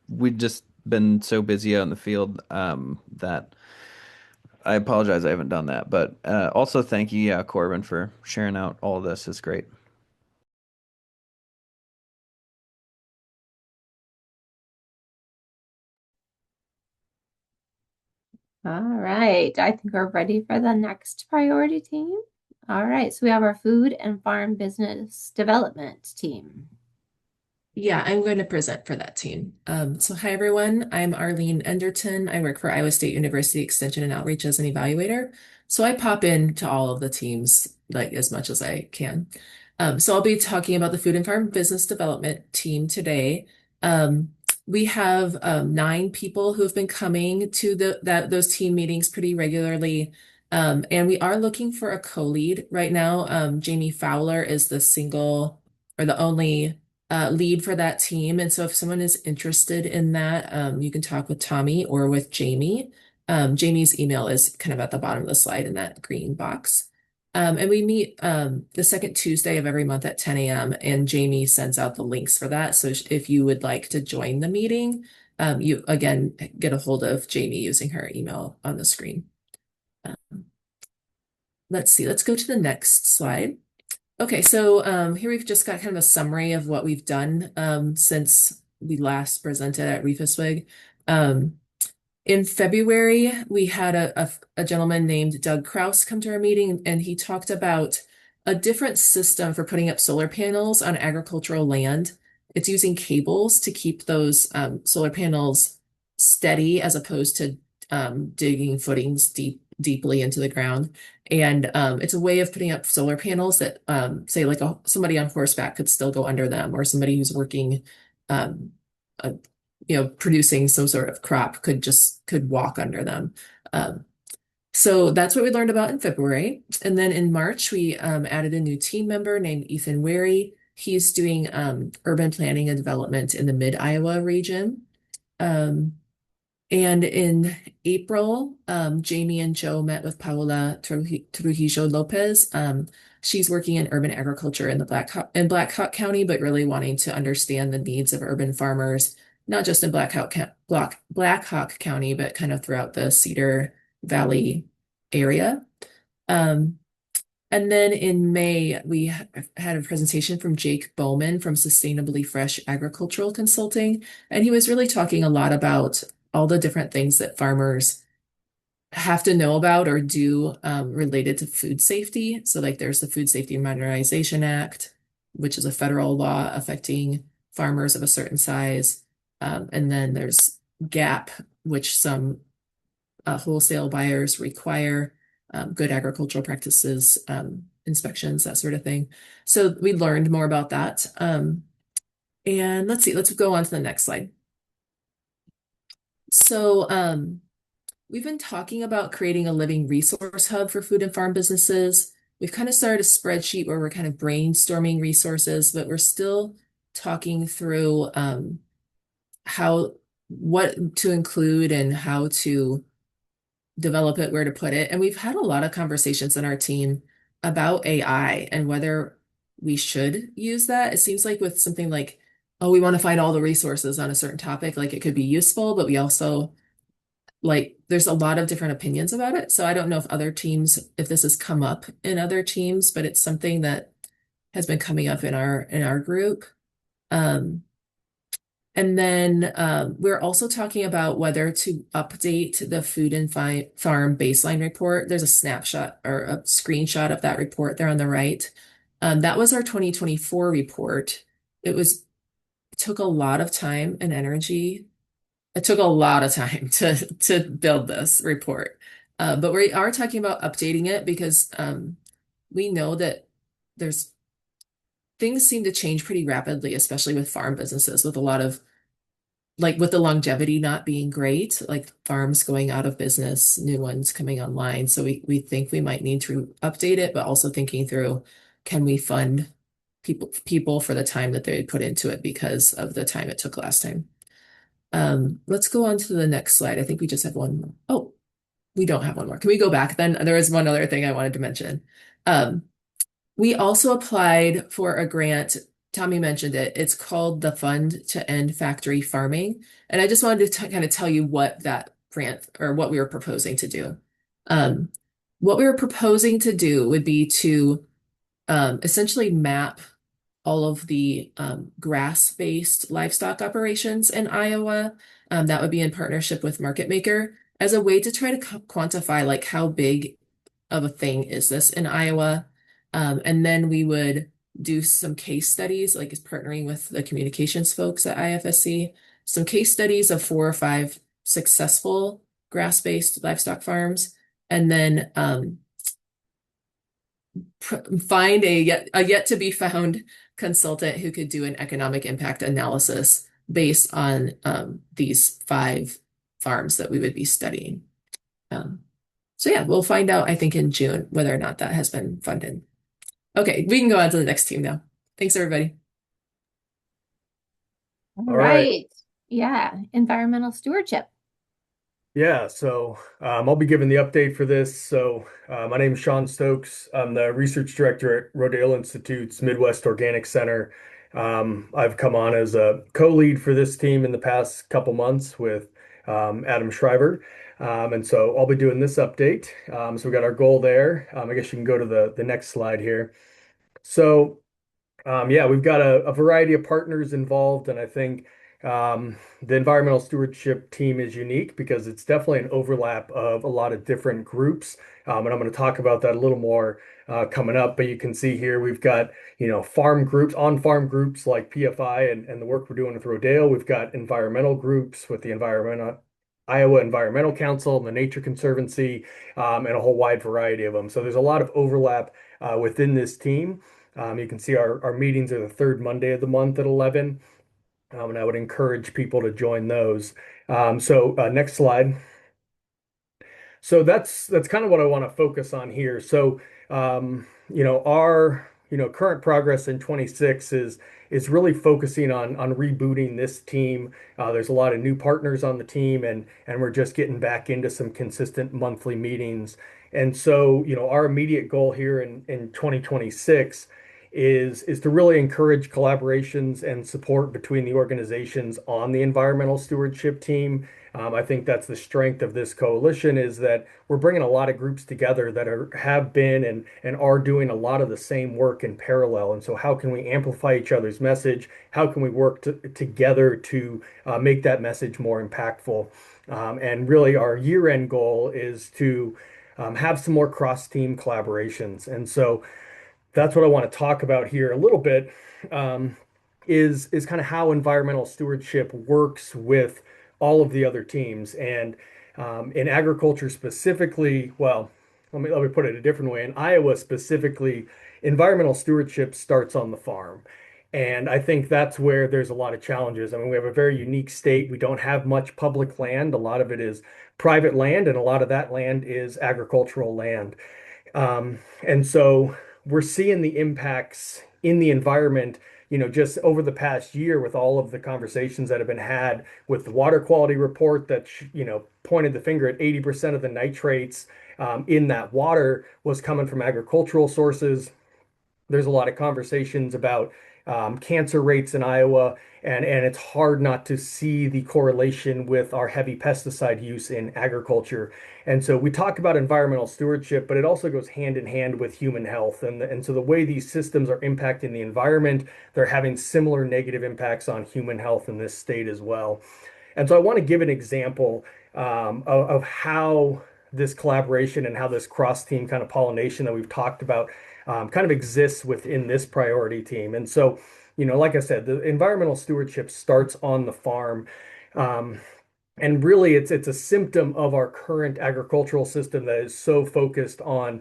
we've just been so busy out in the field that I apologize I haven't done that. But also thank you, yeah, Corbin, for sharing out all of this. It's great. All right, I think we're ready for the next priority team. All right, so we have our food and farm business development team. Yeah, I'm going to present for that team. So hi everyone, I'm Arlene Enderton. I work for Iowa State University Extension and Outreach as an evaluator. So I pop in to all of the teams like as much as I can. So I'll be talking about the food and farm business development team today. We have 9 people who have been coming to those team meetings pretty regularly. And we are looking for a co-lead right now. Jamie Fowler is the single or the only lead for that team. And so if someone is interested in that, you can talk with Tommy or with Jamie. Jamie's email is kind of at the bottom of the slide in that green box. And we meet the second Tuesday of every month at 10 a.m. and Jamie sends out the links for that. So if you would like to join the meeting, you again get a hold of Jamie using her email on the screen. Let's see, let's go to the next slide. Okay, so here we've just got kind of a summary of what we've done since we last presented at IFSC. In February, we had a gentleman named Doug Kraus come to our meeting, and he talked about a different system for putting up solar panels on agricultural land. It's using cables to keep those solar panels steady as opposed to digging footings deeply into the ground. And it's a way of putting up solar panels that say like somebody on horseback could still go under them, or somebody who's working producing some sort of crop could walk under them. So that's what we learned about in February. And then in March, we added a new team member named Ethan Wary. He's doing urban planning and development in the mid-Iowa region. And in April, Jamie and Joe met with Paola Trujillo Lopez. She's working in urban agriculture in Black Hawk County, but really wanting to understand the needs of urban farmers, not just in Black Hawk County, but kind of throughout the Cedar Valley area. And then in May, we had a presentation from Jake Bowman from Sustainably Fresh Agricultural Consulting. And he was really talking a lot about all the different things that farmers have to know about or do related to food safety. So, like, there's the Food Safety Modernization Act, which is a federal law affecting farmers of a certain size. And then there's GAP, which some wholesale buyers require. Good agricultural practices, inspections, that sort of thing. So we learned more about that. And let's go on to the next slide. So we've been talking about creating a living resource hub for food and farm businesses. We've kind of started a spreadsheet where we're kind of brainstorming resources, but we're still talking through what to include and how to develop it, where to put it. And we've had a lot of conversations in our team about AI and whether we should use that. It seems like with something like, oh, we want to find all the resources on a certain topic, like it could be useful, but we also there's a lot of different opinions about it. So I don't know if this has come up in other teams, but it's something that has been coming up in our group. And then we're also talking about whether to update the food and farm baseline report. There's a snapshot or a screenshot of that report there on the right. That was our 2024 report. It took a lot of time and energy. It took a lot of time to build this report. But we are talking about updating it because we know that things seem to change pretty rapidly, especially with farm businesses, with a lot of with the longevity not being great, like farms going out of business, new ones coming online. So we think we might need to update it, but also thinking through, can we fund people for the time that they put into it because of the time it took last time? Let's go on to the next slide. I think we just have one more. Oh, we don't have one more. Can we go back then? There is one other thing I wanted to mention. We also applied for a grant. Tommy mentioned it. It's called the Fund to End Factory Farming. And I just wanted to kind of tell you what that grant or what we were proposing to do. What we were proposing to do would be to essentially map all of the grass-based livestock operations in Iowa. That would be in partnership with Market Maker as a way to try to quantify how big of a thing is this in Iowa. And then we would do some case studies, like partnering with the communications folks at IFSC, some case studies of 4 or 5 successful grass-based livestock farms, and then find a yet to be found consultant who could do an economic impact analysis based on these 5 farms that we would be studying. So yeah, we'll find out, I think, in June whether or not that has been funded. Okay, we can go on to the next team now. Thanks, everybody. All right. Yeah, environmental stewardship. Yeah, so I'll be giving the update for this. So my name is Sean Stokes. I'm the research director at Rodale Institute's Midwest Organic Center. I've come on as a co-lead for this team in the past couple months with Adam Schreiber. And so I'll be doing this update. So we got our goal there. I guess you can go to the next slide here. So yeah, we've got a variety of partners involved, and I think the environmental stewardship team is unique because it's definitely an overlap of a lot of different groups. And I'm going to talk about that a little more coming up. But you can see here we've got, farm groups, on-farm groups like PFI and the work we're doing with Rodale. We've got environmental groups with the Iowa Environmental Council and the Nature Conservancy, and a whole wide variety of them. So there's a lot of overlap within this team. You can see our meetings are the third Monday of the month at 11. And I would encourage people to join those. So next slide. So that's kind of what I want to focus on here. So our current progress in 26 is really focusing on rebooting this team. There's a lot of new partners on the team, and we're just getting back into some consistent monthly meetings. And so, our immediate goal here in 2026 is to really encourage collaborations and support between the organizations on the environmental stewardship team. I think that's the strength of this coalition is that we're bringing a lot of groups together that have been and are doing a lot of the same work in parallel. And so how can we amplify each other's message? How can we work together to make that message more impactful? And really our year-end goal is to have some more cross-team collaborations. And so that's what I want to talk about here a little bit, is kind of how environmental stewardship works with all of the other teams. And in agriculture specifically, well, let me put it a different way. In Iowa specifically, environmental stewardship starts on the farm. And I think that's where there's a lot of challenges. I mean, we have a very unique state. We don't have much public land. A lot of it is private land, and a lot of that land is agricultural land. And so we're seeing the impacts in the environment, just over the past year with all of the conversations that have been had with the water quality report that, pointed the finger at 80% of the nitrates in that water was coming from agricultural sources. There's a lot of conversations about cancer rates in Iowa, and it's hard not to see the correlation with our heavy pesticide use in agriculture. And so we talk about environmental stewardship, but it also goes hand in hand with human health. And so the way these systems are impacting the environment, they're having similar negative impacts on human health in this state as well. And so I want to give an example of how this collaboration and how this cross-team kind of pollination that we've talked about kind of exists within this priority team. And so, like I said, the environmental stewardship starts on the farm. And really, it's a symptom of our current agricultural system that is so focused on,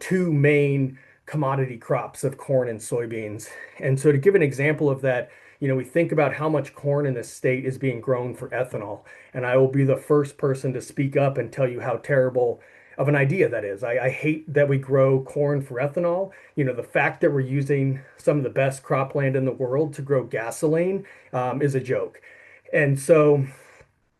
two main commodity crops of corn and soybeans. And so to give an example of that, we think about how much corn in this state is being grown for ethanol. And I will be the first person to speak up and tell you how terrible of an idea that is. I hate that we grow corn for ethanol. The fact that we're using some of the best cropland in the world to grow gasoline is a joke. And so,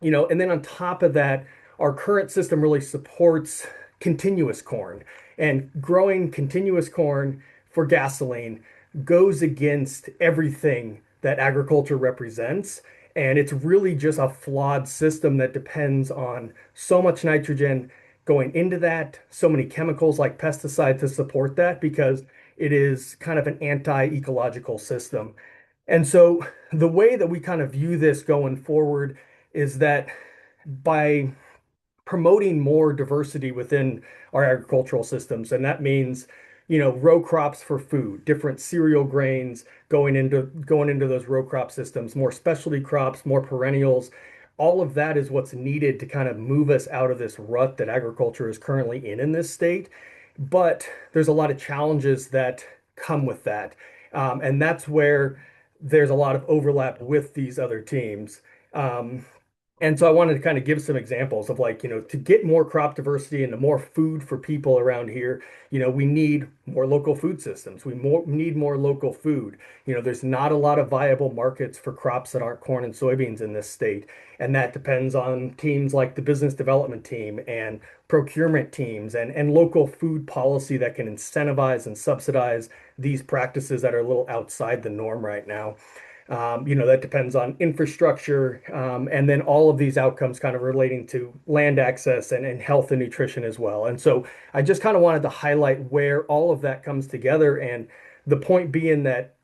and then on top of that, our current system really supports continuous corn, and growing continuous corn for gasoline goes against everything that agriculture represents. And it's really just a flawed system that depends on so much nitrogen going into that, so many chemicals like pesticides to support that, because it is kind of an anti-ecological system. And so the way that we kind of view this going forward is that by promoting more diversity within our agricultural systems, and that means, row crops for food, different cereal grains going into those row crop systems, more specialty crops, more perennials. All of that is what's needed to kind of move us out of this rut that agriculture is currently in this state. But there's a lot of challenges that come with that. And that's where there's a lot of overlap with these other teams. And so I wanted to kind of give some examples of, like, to get more crop diversity and the more food for people around here, we need more local food systems. We need more local food. There's not a lot of viable markets for crops that aren't corn and soybeans in this state. And that depends on teams like the business development team and procurement teams and local food policy that can incentivize and subsidize these practices that are a little outside the norm right now. That depends on infrastructure, and then all of these outcomes kind of relating to land access and health and nutrition as well. And so I just kind of wanted to highlight where all of that comes together. And the point being that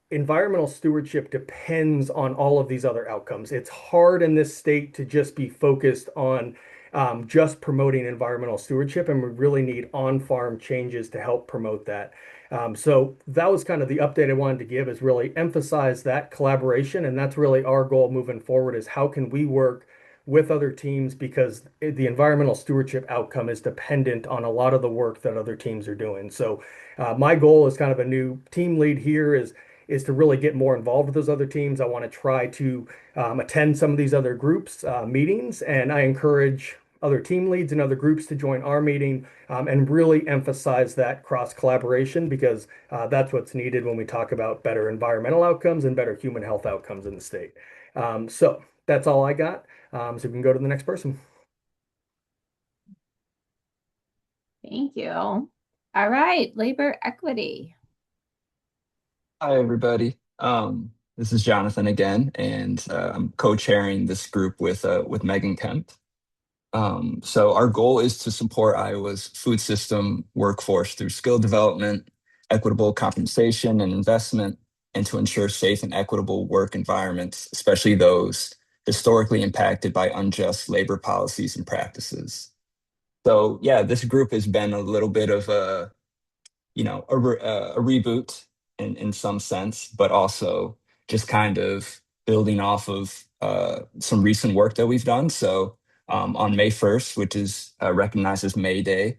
environmental stewardship depends on all of these other outcomes. It's hard in this state to just be focused on just promoting environmental stewardship, and we really need on-farm changes to help promote that. So that was kind of the update I wanted to give, is really emphasize that collaboration. And that's really our goal moving forward, is how can we work with other teams, because the environmental stewardship outcome is dependent on a lot of the work that other teams are doing. So my goal as kind of a new team lead here is to really get more involved with those other teams. I want to try to attend some of these other groups meetings, and I encourage other team leads and other groups to join our meeting and really emphasize that cross collaboration because that's what's needed when we talk about better environmental outcomes and better human health outcomes in the state. So that's all I got. So we can go to the next person. Thank you. All right, labor equity. Hi, everybody. This is Jonathan again, and I'm co-chairing this group with Megan Kemp. So our goal is to support Iowa's food system workforce through skill development, equitable compensation and investment, and to ensure safe and equitable work environments, especially those historically impacted by unjust labor policies and practices. So yeah, this group has been a little bit of a reboot in some sense, but also just kind of building off of some recent work that we've done. So on May 1st, which is recognized as May Day,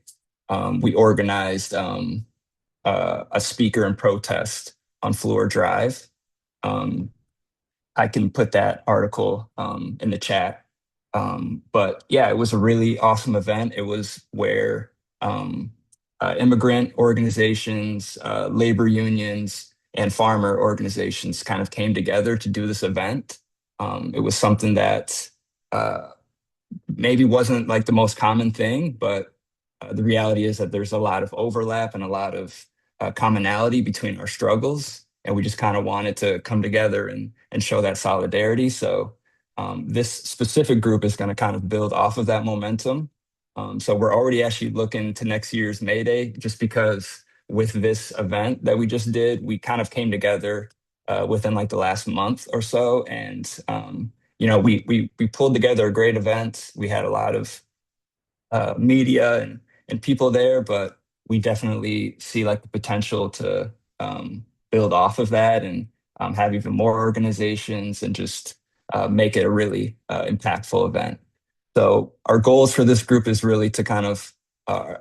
we organized a speaker and protest on Fleur Drive. Um, I can put that article in the chat. But yeah, it was a really awesome event. It was where immigrant organizations, labor unions, and farmer organizations kind of came together to do this event. It was something that uh, maybe wasn't like the most common thing, but the reality is that there's a lot of overlap and a lot of commonality between our struggles. And we just kind of wanted to come together and show that solidarity. So this specific group is going to kind of build off of that momentum. So we're already actually looking to next year's May Day, just because with this event that we just did, we kind of came together within like the last month or so. And we pulled together a great event. We had a lot of media and people there, but we definitely see like the potential to build off of that and have even more organizations and just make it a really impactful event. So our goals for this group is really to kind of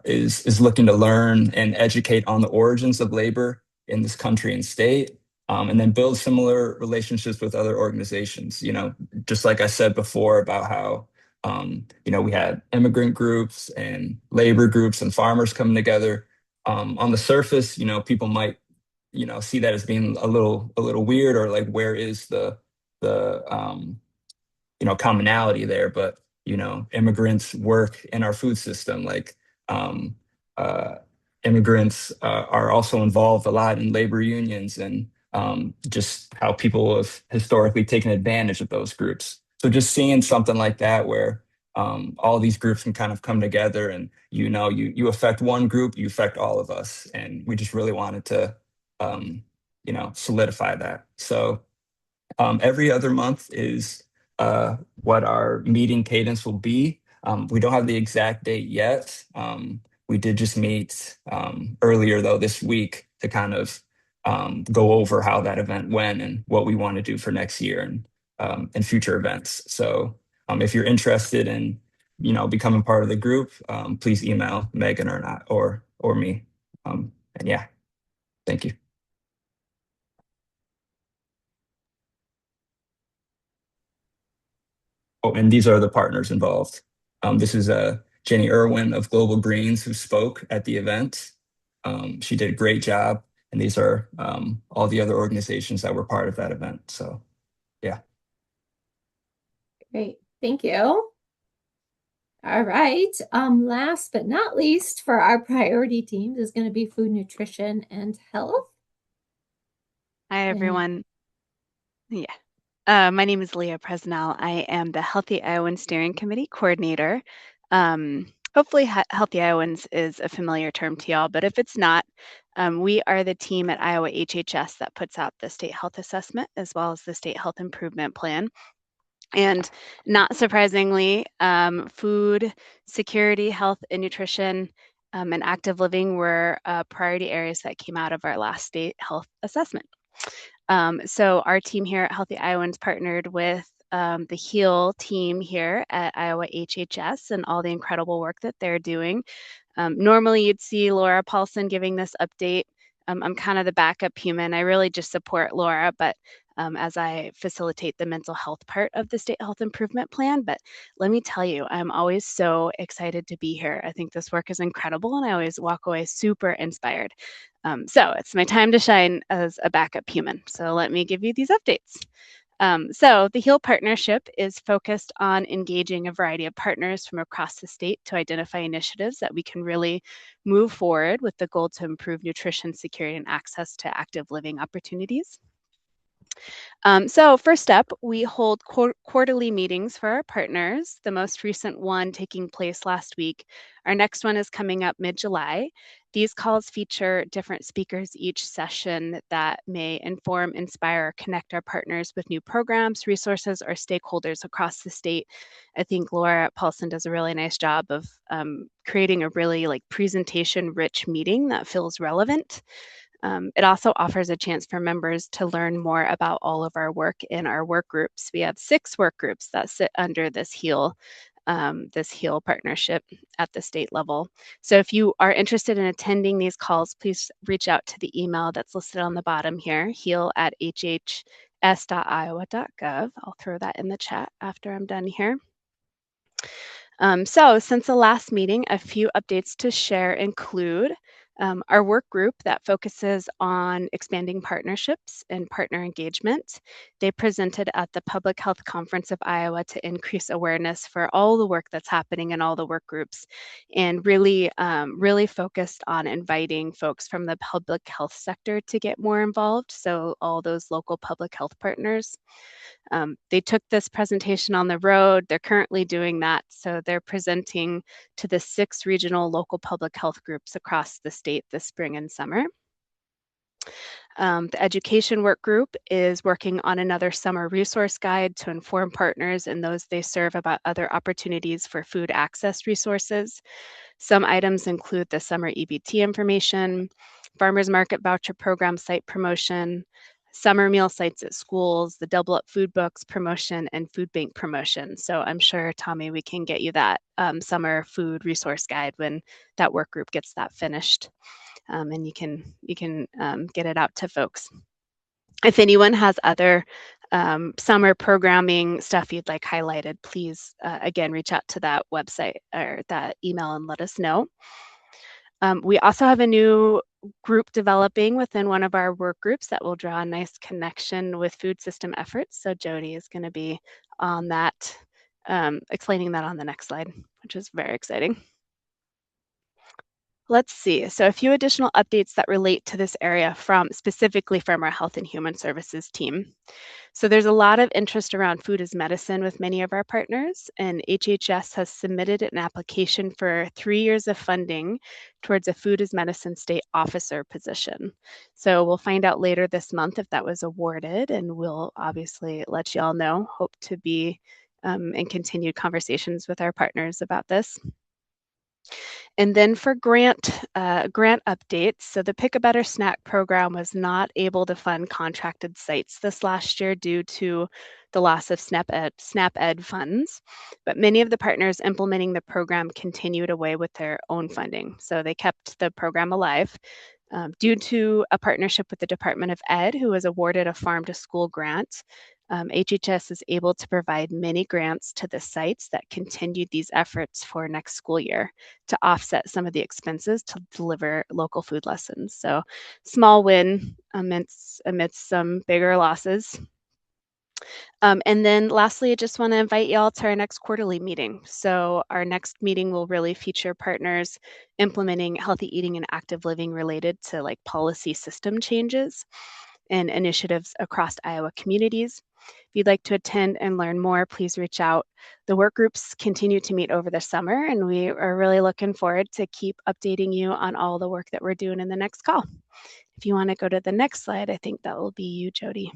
is looking to learn and educate on the origins of labor in this country and state, and then build similar relationships with other organizations. Just like I said before about how we had immigrant groups and labor groups and farmers coming together. On the surface, people might, see that as being a little weird or like where is the commonality there, but immigrants work in our food system. Like um, uh, immigrants are also involved a lot in labor unions and just how people have historically taken advantage of those groups. So just seeing something like that where all these groups can kind of come together and you affect one group, you affect all of us, and we just really wanted to solidify that. So every other month is what our meeting cadence will be. We don't have the exact date yet. We did just meet earlier, though, this week to kind of go over how that event went and what we want to do for next year and future events. So if you're interested in, becoming part of the group, please email Megan or me. And yeah, thank you. Oh, and these are the partners involved. This is Jenny Irwin of Global Greens who spoke at the event. She did a great job. And these are all the other organizations that were part of that event. So, yeah. Great. Thank you. All right. Last but not least for our priority teams is going to be food, nutrition, and health. Hi, everyone. Yeah. My name is Leah Presnell. I am the Healthy Iowans Steering Committee Coordinator. Hopefully, Healthy Iowans is a familiar term to y'all, but if it's not, we are the team at Iowa HHS that puts out the state health assessment as well as the state health improvement plan. And not surprisingly, food security, health and nutrition, and active living were priority areas that came out of our last state health assessment. So our team here at Healthy Iowans partnered with the HEAL team here at Iowa HHS and all the incredible work that they're doing. Normally you'd see Laura Paulson giving this update. I'm kind of the backup human. I really just support Laura, but as I facilitate the mental health part of the State Health Improvement Plan. But let me tell you, I'm always so excited to be here. I think this work is incredible, and I always walk away super inspired. So it's my time to shine as a backup human. So let me give you these updates. So the HEAL partnership is focused on engaging a variety of partners from across the state to identify initiatives that we can really move forward with the goal to improve nutrition security and access to active living opportunities. So first up, we hold quarterly meetings for our partners, the most recent one taking place last week. Our next one is coming up mid-July. These calls feature different speakers each session that may inform, inspire, or connect our partners with new programs, resources, or stakeholders across the state. I think Laura Paulson does a really nice job of creating a really presentation-rich meeting that feels relevant. It also offers a chance for members to learn more about all of our work in our work groups. We have 6 work groups that sit under this HEAL partnership at the state level. So if you are interested in attending these calls, please reach out to the email that's listed on the bottom here, heal@hhs.iowa.gov. I'll throw that in the chat after I'm done here. So since the last meeting, a few updates to share include our work group that focuses on expanding partnerships and partner engagement. They presented at the Public Health Conference of Iowa to increase awareness for all the work that's happening in all the work groups, and really focused on inviting folks from the public health sector to get more involved, so all those local public health partners. They took this presentation on the road. They're currently doing that. So they're presenting to the 6 regional local public health groups across the state this spring and summer. The education work group is working on another summer resource guide to inform partners and those they serve about other opportunities for food access resources. Some items include the summer EBT information, farmers market voucher program site promotion, summer meal sites at schools, the Double Up food books promotion, and food bank promotion. So I'm sure, Tommy, we can get you that summer food resource guide when that work group gets that finished, and you can get it out to folks. If anyone has other summer programming stuff you'd like highlighted, please, again, reach out to that website or that email and let us know. We also have a new group developing within one of our work groups that will draw a nice connection with food system efforts. So Jody is going to be on that, explaining that on the next slide, which is very exciting. Let's see. So a few additional updates that relate to this area specifically from our Health and Human Services team. So there's a lot of interest around food as medicine with many of our partners, and HHS has submitted an application for 3 years of funding towards a food as medicine state officer position. So we'll find out later this month if that was awarded, and we'll obviously let you all know. Hope to be in continued conversations with our partners about this. And then for grant updates, so the Pick a Better Snack program was not able to fund contracted sites this last year due to the loss of SNAP-Ed funds, but many of the partners implementing the program continued away with their own funding, so they kept the program alive. Due to a partnership with the Department of Ed, who was awarded a Farm to School grant, HHS is able to provide many grants to the sites that continued these efforts for next school year to offset some of the expenses to deliver local food lessons. So small win amidst some bigger losses. And then lastly, I just want to invite y'all to our next quarterly meeting. So our next meeting will really feature partners implementing healthy eating and active living related to policy system changes and initiatives across Iowa communities. If you'd like to attend and learn more, please reach out. The work groups continue to meet over the summer, and we are really looking forward to keep updating you on all the work that we're doing in the next call. If you want to go to the next slide, I think that will be you, Jody.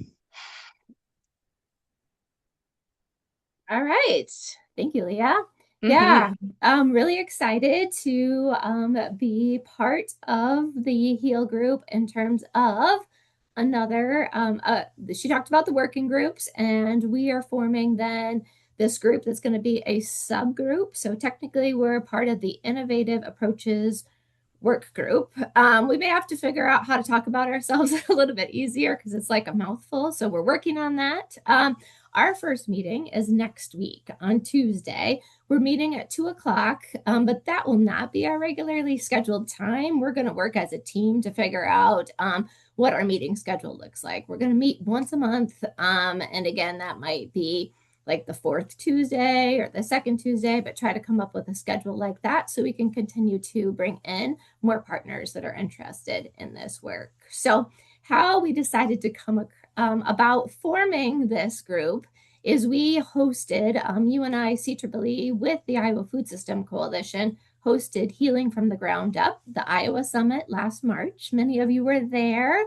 All right. Thank you, Leah. Yeah, I'm really excited to be part of the HEAL group in terms of another, she talked about the working groups, and we are forming then this group that's going to be a subgroup. So technically we're part of the Innovative Approaches work group. We may have to figure out how to talk about ourselves a little bit easier because it's like a mouthful. So we're working on that. Our first meeting is next week on Tuesday. We're meeting at 2 o'clock, but that will not be our regularly scheduled time. We're going to work as a team to figure out what our meeting schedule looks like. We're going to meet once a month. And again, that might be like the fourth Tuesday or the second Tuesday, but try to come up with a schedule like that so we can continue to bring in more partners that are interested in this work. So how we decided to come about forming this group is we hosted, UNI CEEE with the Iowa Food System Coalition hosted Healing from the Ground Up, the Iowa Summit last March. Many of you were there.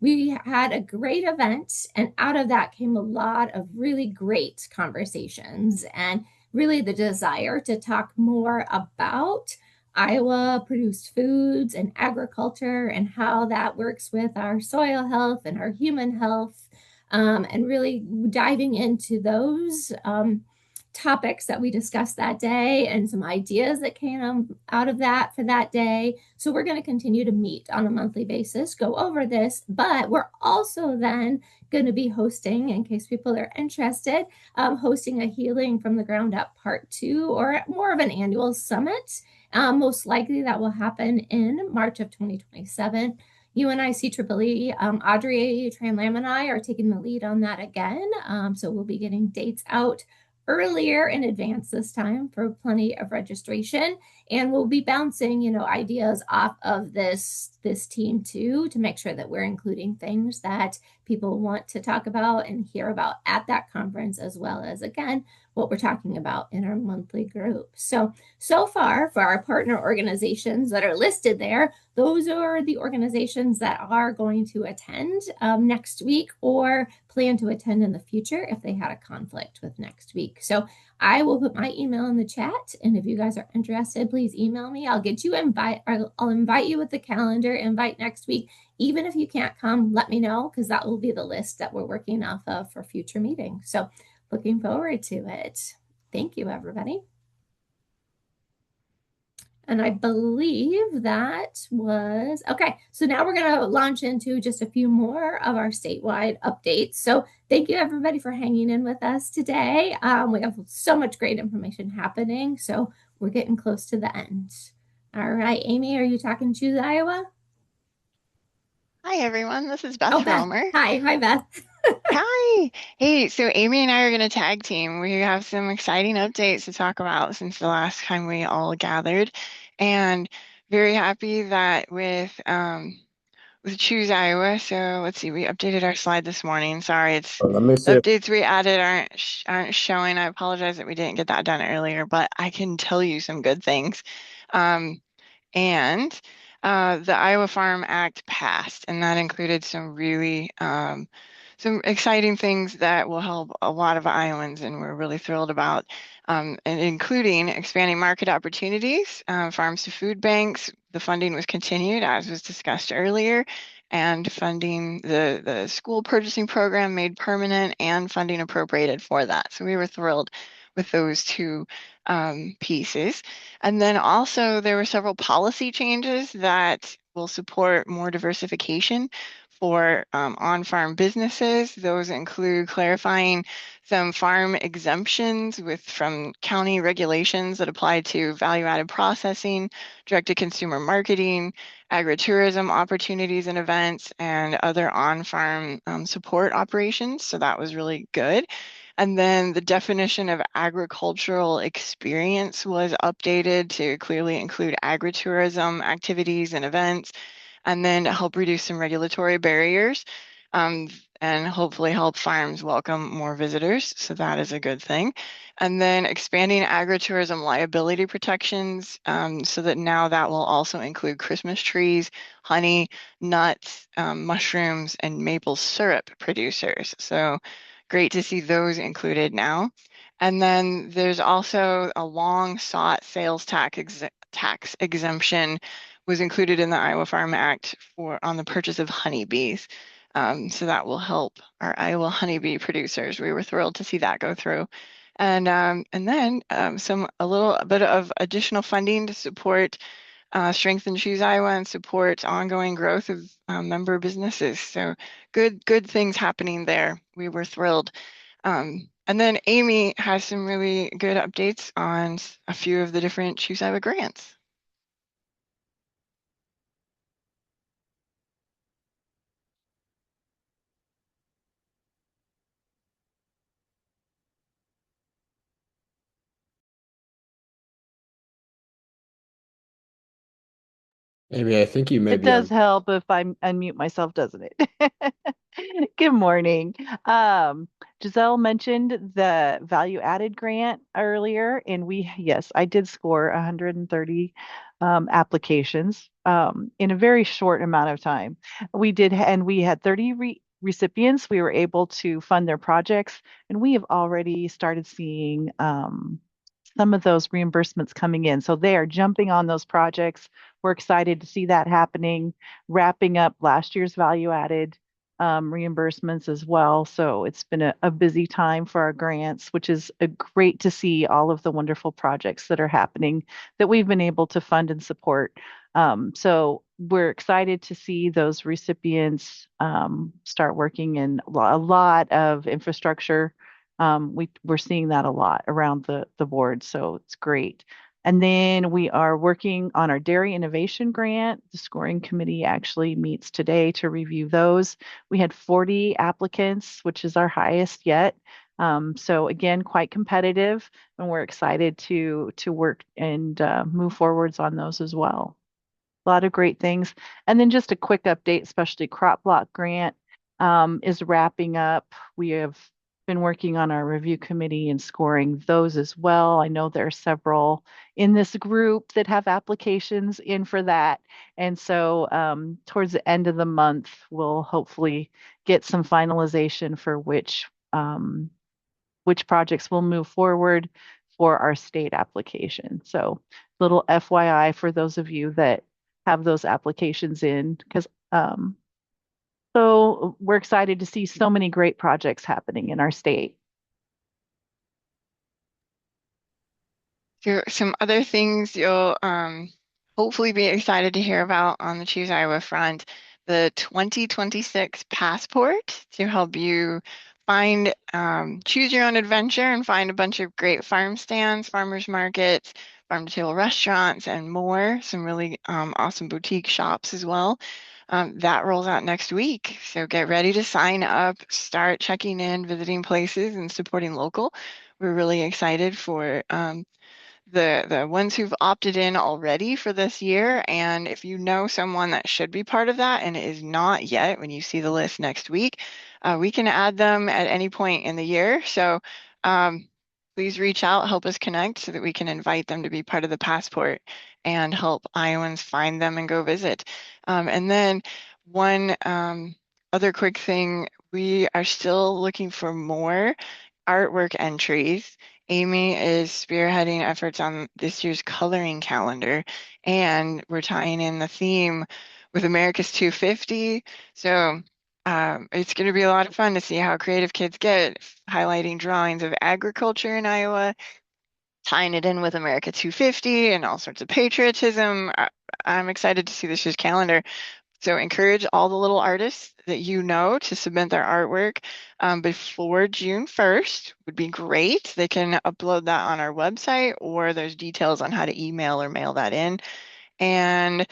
We had a great event, and out of that came a lot of really great conversations and really the desire to talk more about Iowa produced foods and agriculture and how that works with our soil health and our human health, and really diving into those topics that we discussed that day and some ideas that came out of that for that day. So we're going to continue to meet on a monthly basis, go over this, but we're also then going to be hosting, in case people are interested, hosting a Healing from the Ground Up Part 2 or more of an annual summit. Most likely that will happen in March of 2027. UNI CEEE, Audrey Tranlam and I are taking the lead on that again. So we'll be getting dates out earlier in advance this time for plenty of registration, and we'll be bouncing ideas off of this team too to make sure that we're including things that people want to talk about and hear about at that conference, as well as again what we're talking about in our monthly group. So far for our partner organizations that are listed there, those are the organizations that are going to attend next week or plan to attend in the future if they had a conflict with next week. So I will put my email in the chat, and if you guys are interested, please email me. I'll get you I'll invite you with the calendar invite next week. Even if you can't come, let me know, because that will be the list that we're working off of for future meetings. So looking forward to it. Thank you, everybody. And I believe that was okay. So now we're going to launch into just a few more of our statewide updates. So thank you, everybody, for hanging in with us today. We have so much great information happening. So we're getting close to the end. All right, Amy, are you talking to Iowa? Hi, everyone. This is Beth Beth. Romer. Hi, Beth. Hi. Hey, so Amy and I are going to tag team. We have some exciting updates to talk about since the last time we all gathered, and very happy that with Choose Iowa. So let's see, we updated our slide this morning. Sorry, it's Let me see the if updates we added aren't showing. I apologize that we didn't get that done earlier, but I can tell you some good things. And the Iowa Farm Act passed, and that included some really some exciting things that will help a lot of Iowans, and we're really thrilled about, and including expanding market opportunities, farms to food banks. The funding was continued, as was discussed earlier, and funding the school purchasing program made permanent and funding appropriated for that. So we were thrilled with those two pieces. And then also there were several policy changes that will support more diversification for on-farm businesses. Those include clarifying some farm exemptions from county regulations that apply to value-added processing, direct-to-consumer marketing, agritourism opportunities and events, and other on-farm support operations. So that was really good. And then the definition of agricultural experience was updated to clearly include agritourism activities and events, and then to help reduce some regulatory barriers, and hopefully help farms welcome more visitors. So that is a good thing. And then expanding agritourism liability protections, so that now that will also include Christmas trees, honey, nuts, mushrooms, and maple syrup producers. So great to see those included now. And then there's also a long sought sales tax exemption was included in the Iowa Farm Act on the purchase of honeybees. So that will help our Iowa honeybee producers. We were thrilled to see that go through. And then a little bit of additional funding to support strengthen Choose Iowa and support ongoing growth of member businesses. So good things happening there. We were thrilled. And then Amy has some really good updates on a few of the different Choose Iowa grants. Amy, I think you may It be does on. help if I unmute myself, doesn't it? Good morning. Giselle mentioned the value added grant earlier, and yes, I did score 130 applications in a very short amount of time. And we had 30 recipients. We were able to fund their projects, and we have already started seeing some of those reimbursements coming in. So they are jumping on those projects. We're excited to see that happening, wrapping up last year's value added reimbursements as well. So it's been a busy time for our grants, which is great to see all of the wonderful projects that are happening that we've been able to fund and support. So we're excited to see those recipients start working in a lot of infrastructure. We're seeing that a lot around the board, so it's great. And then we are working on our dairy innovation grant. The scoring committee actually meets today to review those. We had 40 applicants, which is our highest yet. So again, quite competitive, and we're excited to work and move forwards on those as well. A lot of great things. And then just a quick update, specialty crop block grant is wrapping up. We have been working on our review committee and scoring those as well. I know there are several in this group that have applications in for that. And so towards the end of the month, we'll hopefully get some finalization for which projects will move forward for our state application. So little FYI for those of you that have those applications in, because so we're excited to see so many great projects happening in our state. So some other things you'll hopefully be excited to hear about on the Choose Iowa front, the 2026 passport to help you find, choose your own adventure and find a bunch of great farm stands, farmers markets, farm to table restaurants, and more. Some really awesome boutique shops as well. That rolls out next week. So get ready to sign up, start checking in, visiting places, and supporting local. We're really excited for the ones who've opted in already for this year. And if you know someone that should be part of that and is not yet, when you see the list next week, we can add them at any point in the year. So please reach out, help us connect so that we can invite them to be part of the passport and help Iowans find them and go visit. And then one other quick thing, we are still looking for more artwork entries. Amy is spearheading efforts on this year's coloring calendar, and we're tying in the theme with America's 250. So it's going to be a lot of fun to see how creative kids get, highlighting drawings of agriculture in Iowa, tying it in with America 250 and all sorts of patriotism. I'm excited to see this year's calendar. So encourage all the little artists that you know to submit their artwork before June 1st would be great. They can upload that on our website, or there's details on how to email or mail that in. And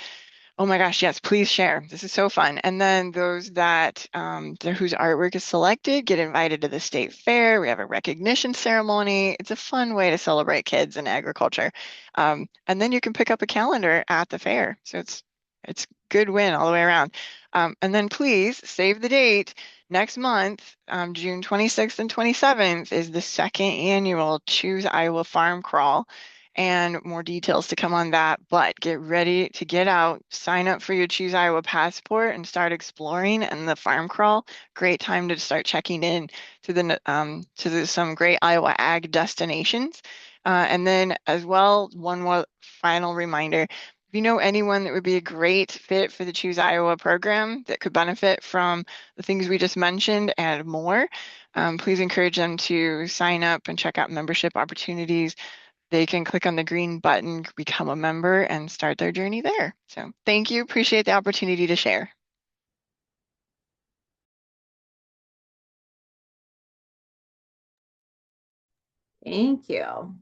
oh my gosh, yes, please share. This is so fun. And then those that whose artwork is selected get invited to the state fair. We have a recognition ceremony. It's a fun way to celebrate kids and agriculture. And then you can pick up a calendar at the fair. So it's good win all the way around. And then please save the date. Next month, June 26th and 27th, is the second annual Choose Iowa Farm Crawl, and more details to come on that. But get ready to get out, sign up for your Choose Iowa passport, and start exploring. And the farm crawl, great time to start checking in to some great Iowa ag destinations. And then as well, one more final reminder. If you know anyone that would be a great fit for the Choose Iowa program that could benefit from the things we just mentioned and more, please encourage them to sign up and check out membership opportunities. they can click on the green button, become a member, and start their journey there. So thank you. Appreciate the opportunity to share. Thank you. All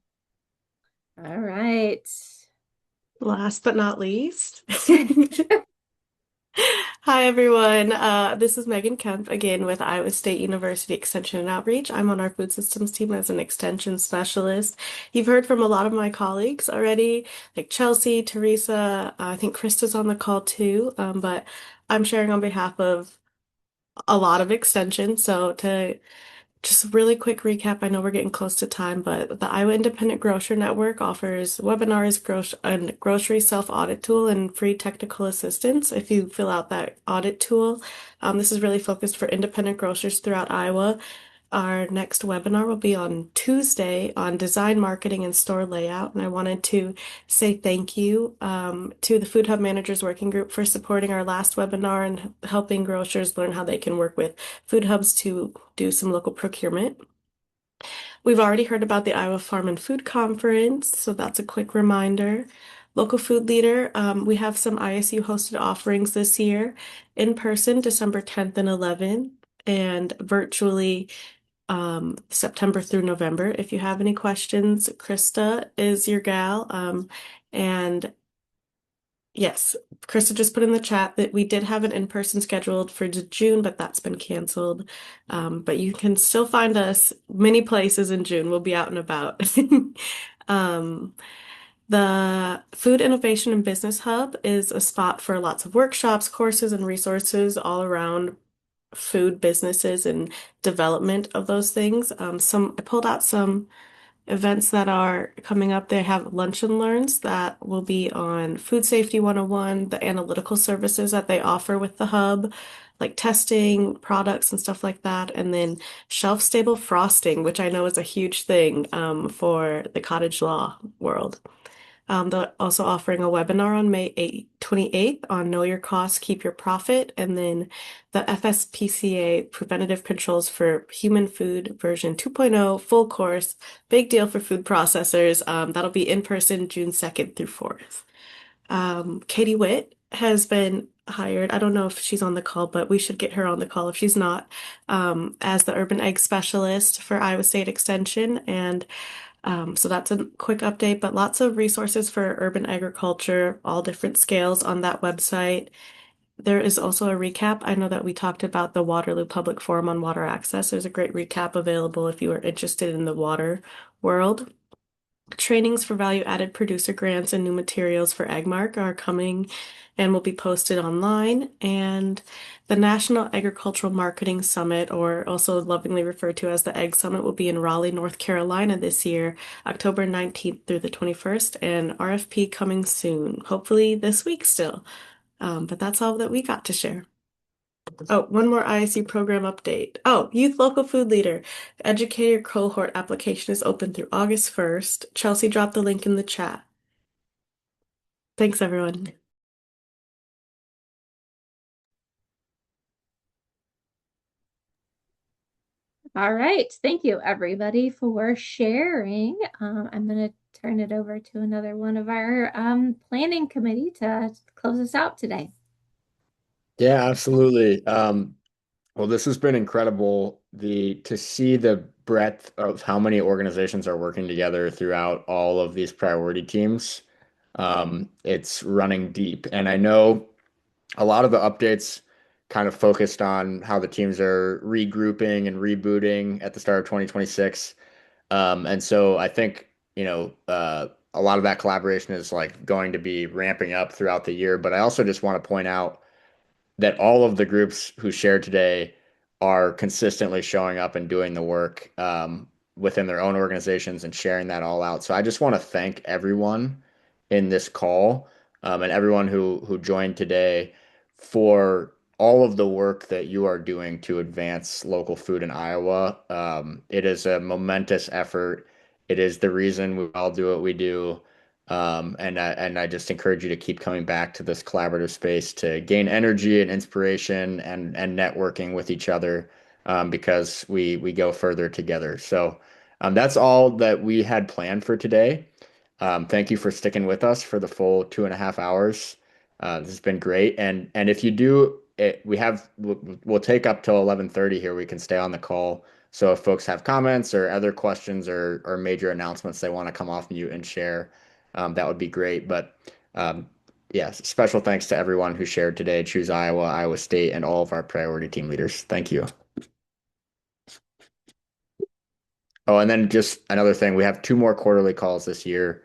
right. Last but not least. Hi, everyone. This is Megan Kemp again with Iowa State University Extension and Outreach. I'm on our food systems team as an extension specialist. You've heard from a lot of my colleagues already, like Chelsea, Teresa, I think Krista's on the call too, but I'm sharing on behalf of a lot of extensions. So to just really quick recap, I know we're getting close to time, but the Iowa Independent Grocer Network offers webinars, a grocery self-audit tool, and free technical assistance if you fill out that audit tool. This is really focused for independent grocers throughout Iowa. Our next webinar will be on Tuesday on design, marketing, and store layout. And I wanted to say thank you to the Food Hub Managers Working Group for supporting our last webinar and helping grocers learn how they can work with food hubs to do some local procurement. We've already heard about the Iowa Farm and Food Conference, so that's a quick reminder. Local food leader, we have some ISU hosted offerings this year in person, December 10th and 11th, and virtually September through November. If you have any questions, Krista is your gal. And yes, Krista just put in the chat that we did have an in-person scheduled for June, but that's been canceled. But you can still find us many places in June. We'll be out and about. The Food Innovation and Business Hub is a spot for lots of workshops, courses, and resources all around food businesses and development of those things. I pulled out some events that are coming up. They have lunch and learns that will be on Food Safety 101, the analytical services that they offer with the hub, like testing products and stuff like that, and then shelf-stable frosting, which I know is a huge thing for the cottage law world. They're also offering a webinar on May 28th on Know Your Costs, Keep Your Profit, and then the FSPCA Preventative Controls for Human Food version 2.0 full course, big deal for food processors. That'll be in person June 2nd through 4th. Katie Witt has been hired. I don't know if she's on the call, but we should get her on the call if she's not, as the Urban Egg Specialist for Iowa State Extension. And so that's a quick update, but lots of resources for urban agriculture, all different scales on that website. There is also a recap. I know that we talked about the Waterloo Public Forum on water access. There's a great recap available if you are interested in the water world. Trainings for value-added producer grants and new materials for AgMark are coming and will be posted online. And the National Agricultural Marketing Summit, or also lovingly referred to as the Egg Summit, will be in Raleigh, North Carolina this year, October 19th through the 21st, and RFP coming soon, hopefully this week still. But that's all that we got to share. Oh, one more ISU program update. Oh, Youth Local Food Leader. The educator cohort application is open through August 1st. Chelsea dropped the link in the chat. Thanks, everyone. All right. Thank you, everybody, for sharing. I'm going to turn it over to another one of our planning committee to close us out today. Yeah, absolutely. Well, this has been incredible, to see the breadth of how many organizations are working together throughout all of these priority teams. It's running deep. And I know a lot of the updates kind of focused on how the teams are regrouping and rebooting at the start of 2026. And so I think, a lot of that collaboration is like going to be ramping up throughout the year. But I also just want to point out that all of the groups who shared today are consistently showing up and doing the work within their own organizations and sharing that all out. So I just want to thank everyone in this call, and everyone who joined today for all of the work that you are doing to advance local food in Iowa. It is a momentous effort. It is the reason we all do what we do. And I just encourage you to keep coming back to this collaborative space to gain energy and inspiration and networking with each other, because we go further together. So that's all that we had planned for today. Thank you for sticking with us for the full 2.5 hours. This has been great. And if you do, we'll take up till 11:30 here. We can stay on the call. So if folks have comments or other questions or major announcements they want to come off mute and share, that would be great. But yes, special thanks to everyone who shared today. Choose Iowa, Iowa State, and all of our priority team leaders. Thank you. Oh, and then just another thing, we have two more quarterly calls this year,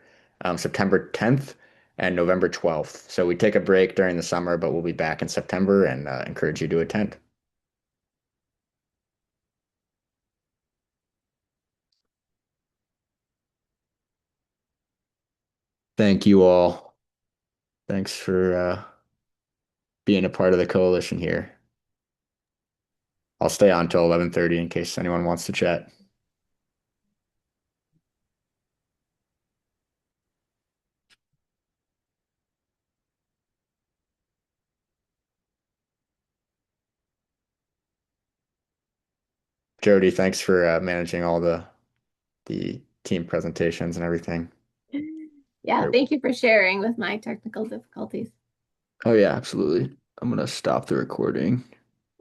September 10th and November 12th. So we take a break during the summer, but we'll be back in September and encourage you to attend. Thank you all. Thanks for being a part of the coalition here. I'll stay on till 11:30 in case anyone wants to chat. Jody, thanks for managing all the team presentations and everything. Yeah, thank you for sharing with my technical difficulties. Oh yeah, absolutely. I'm gonna stop the recording.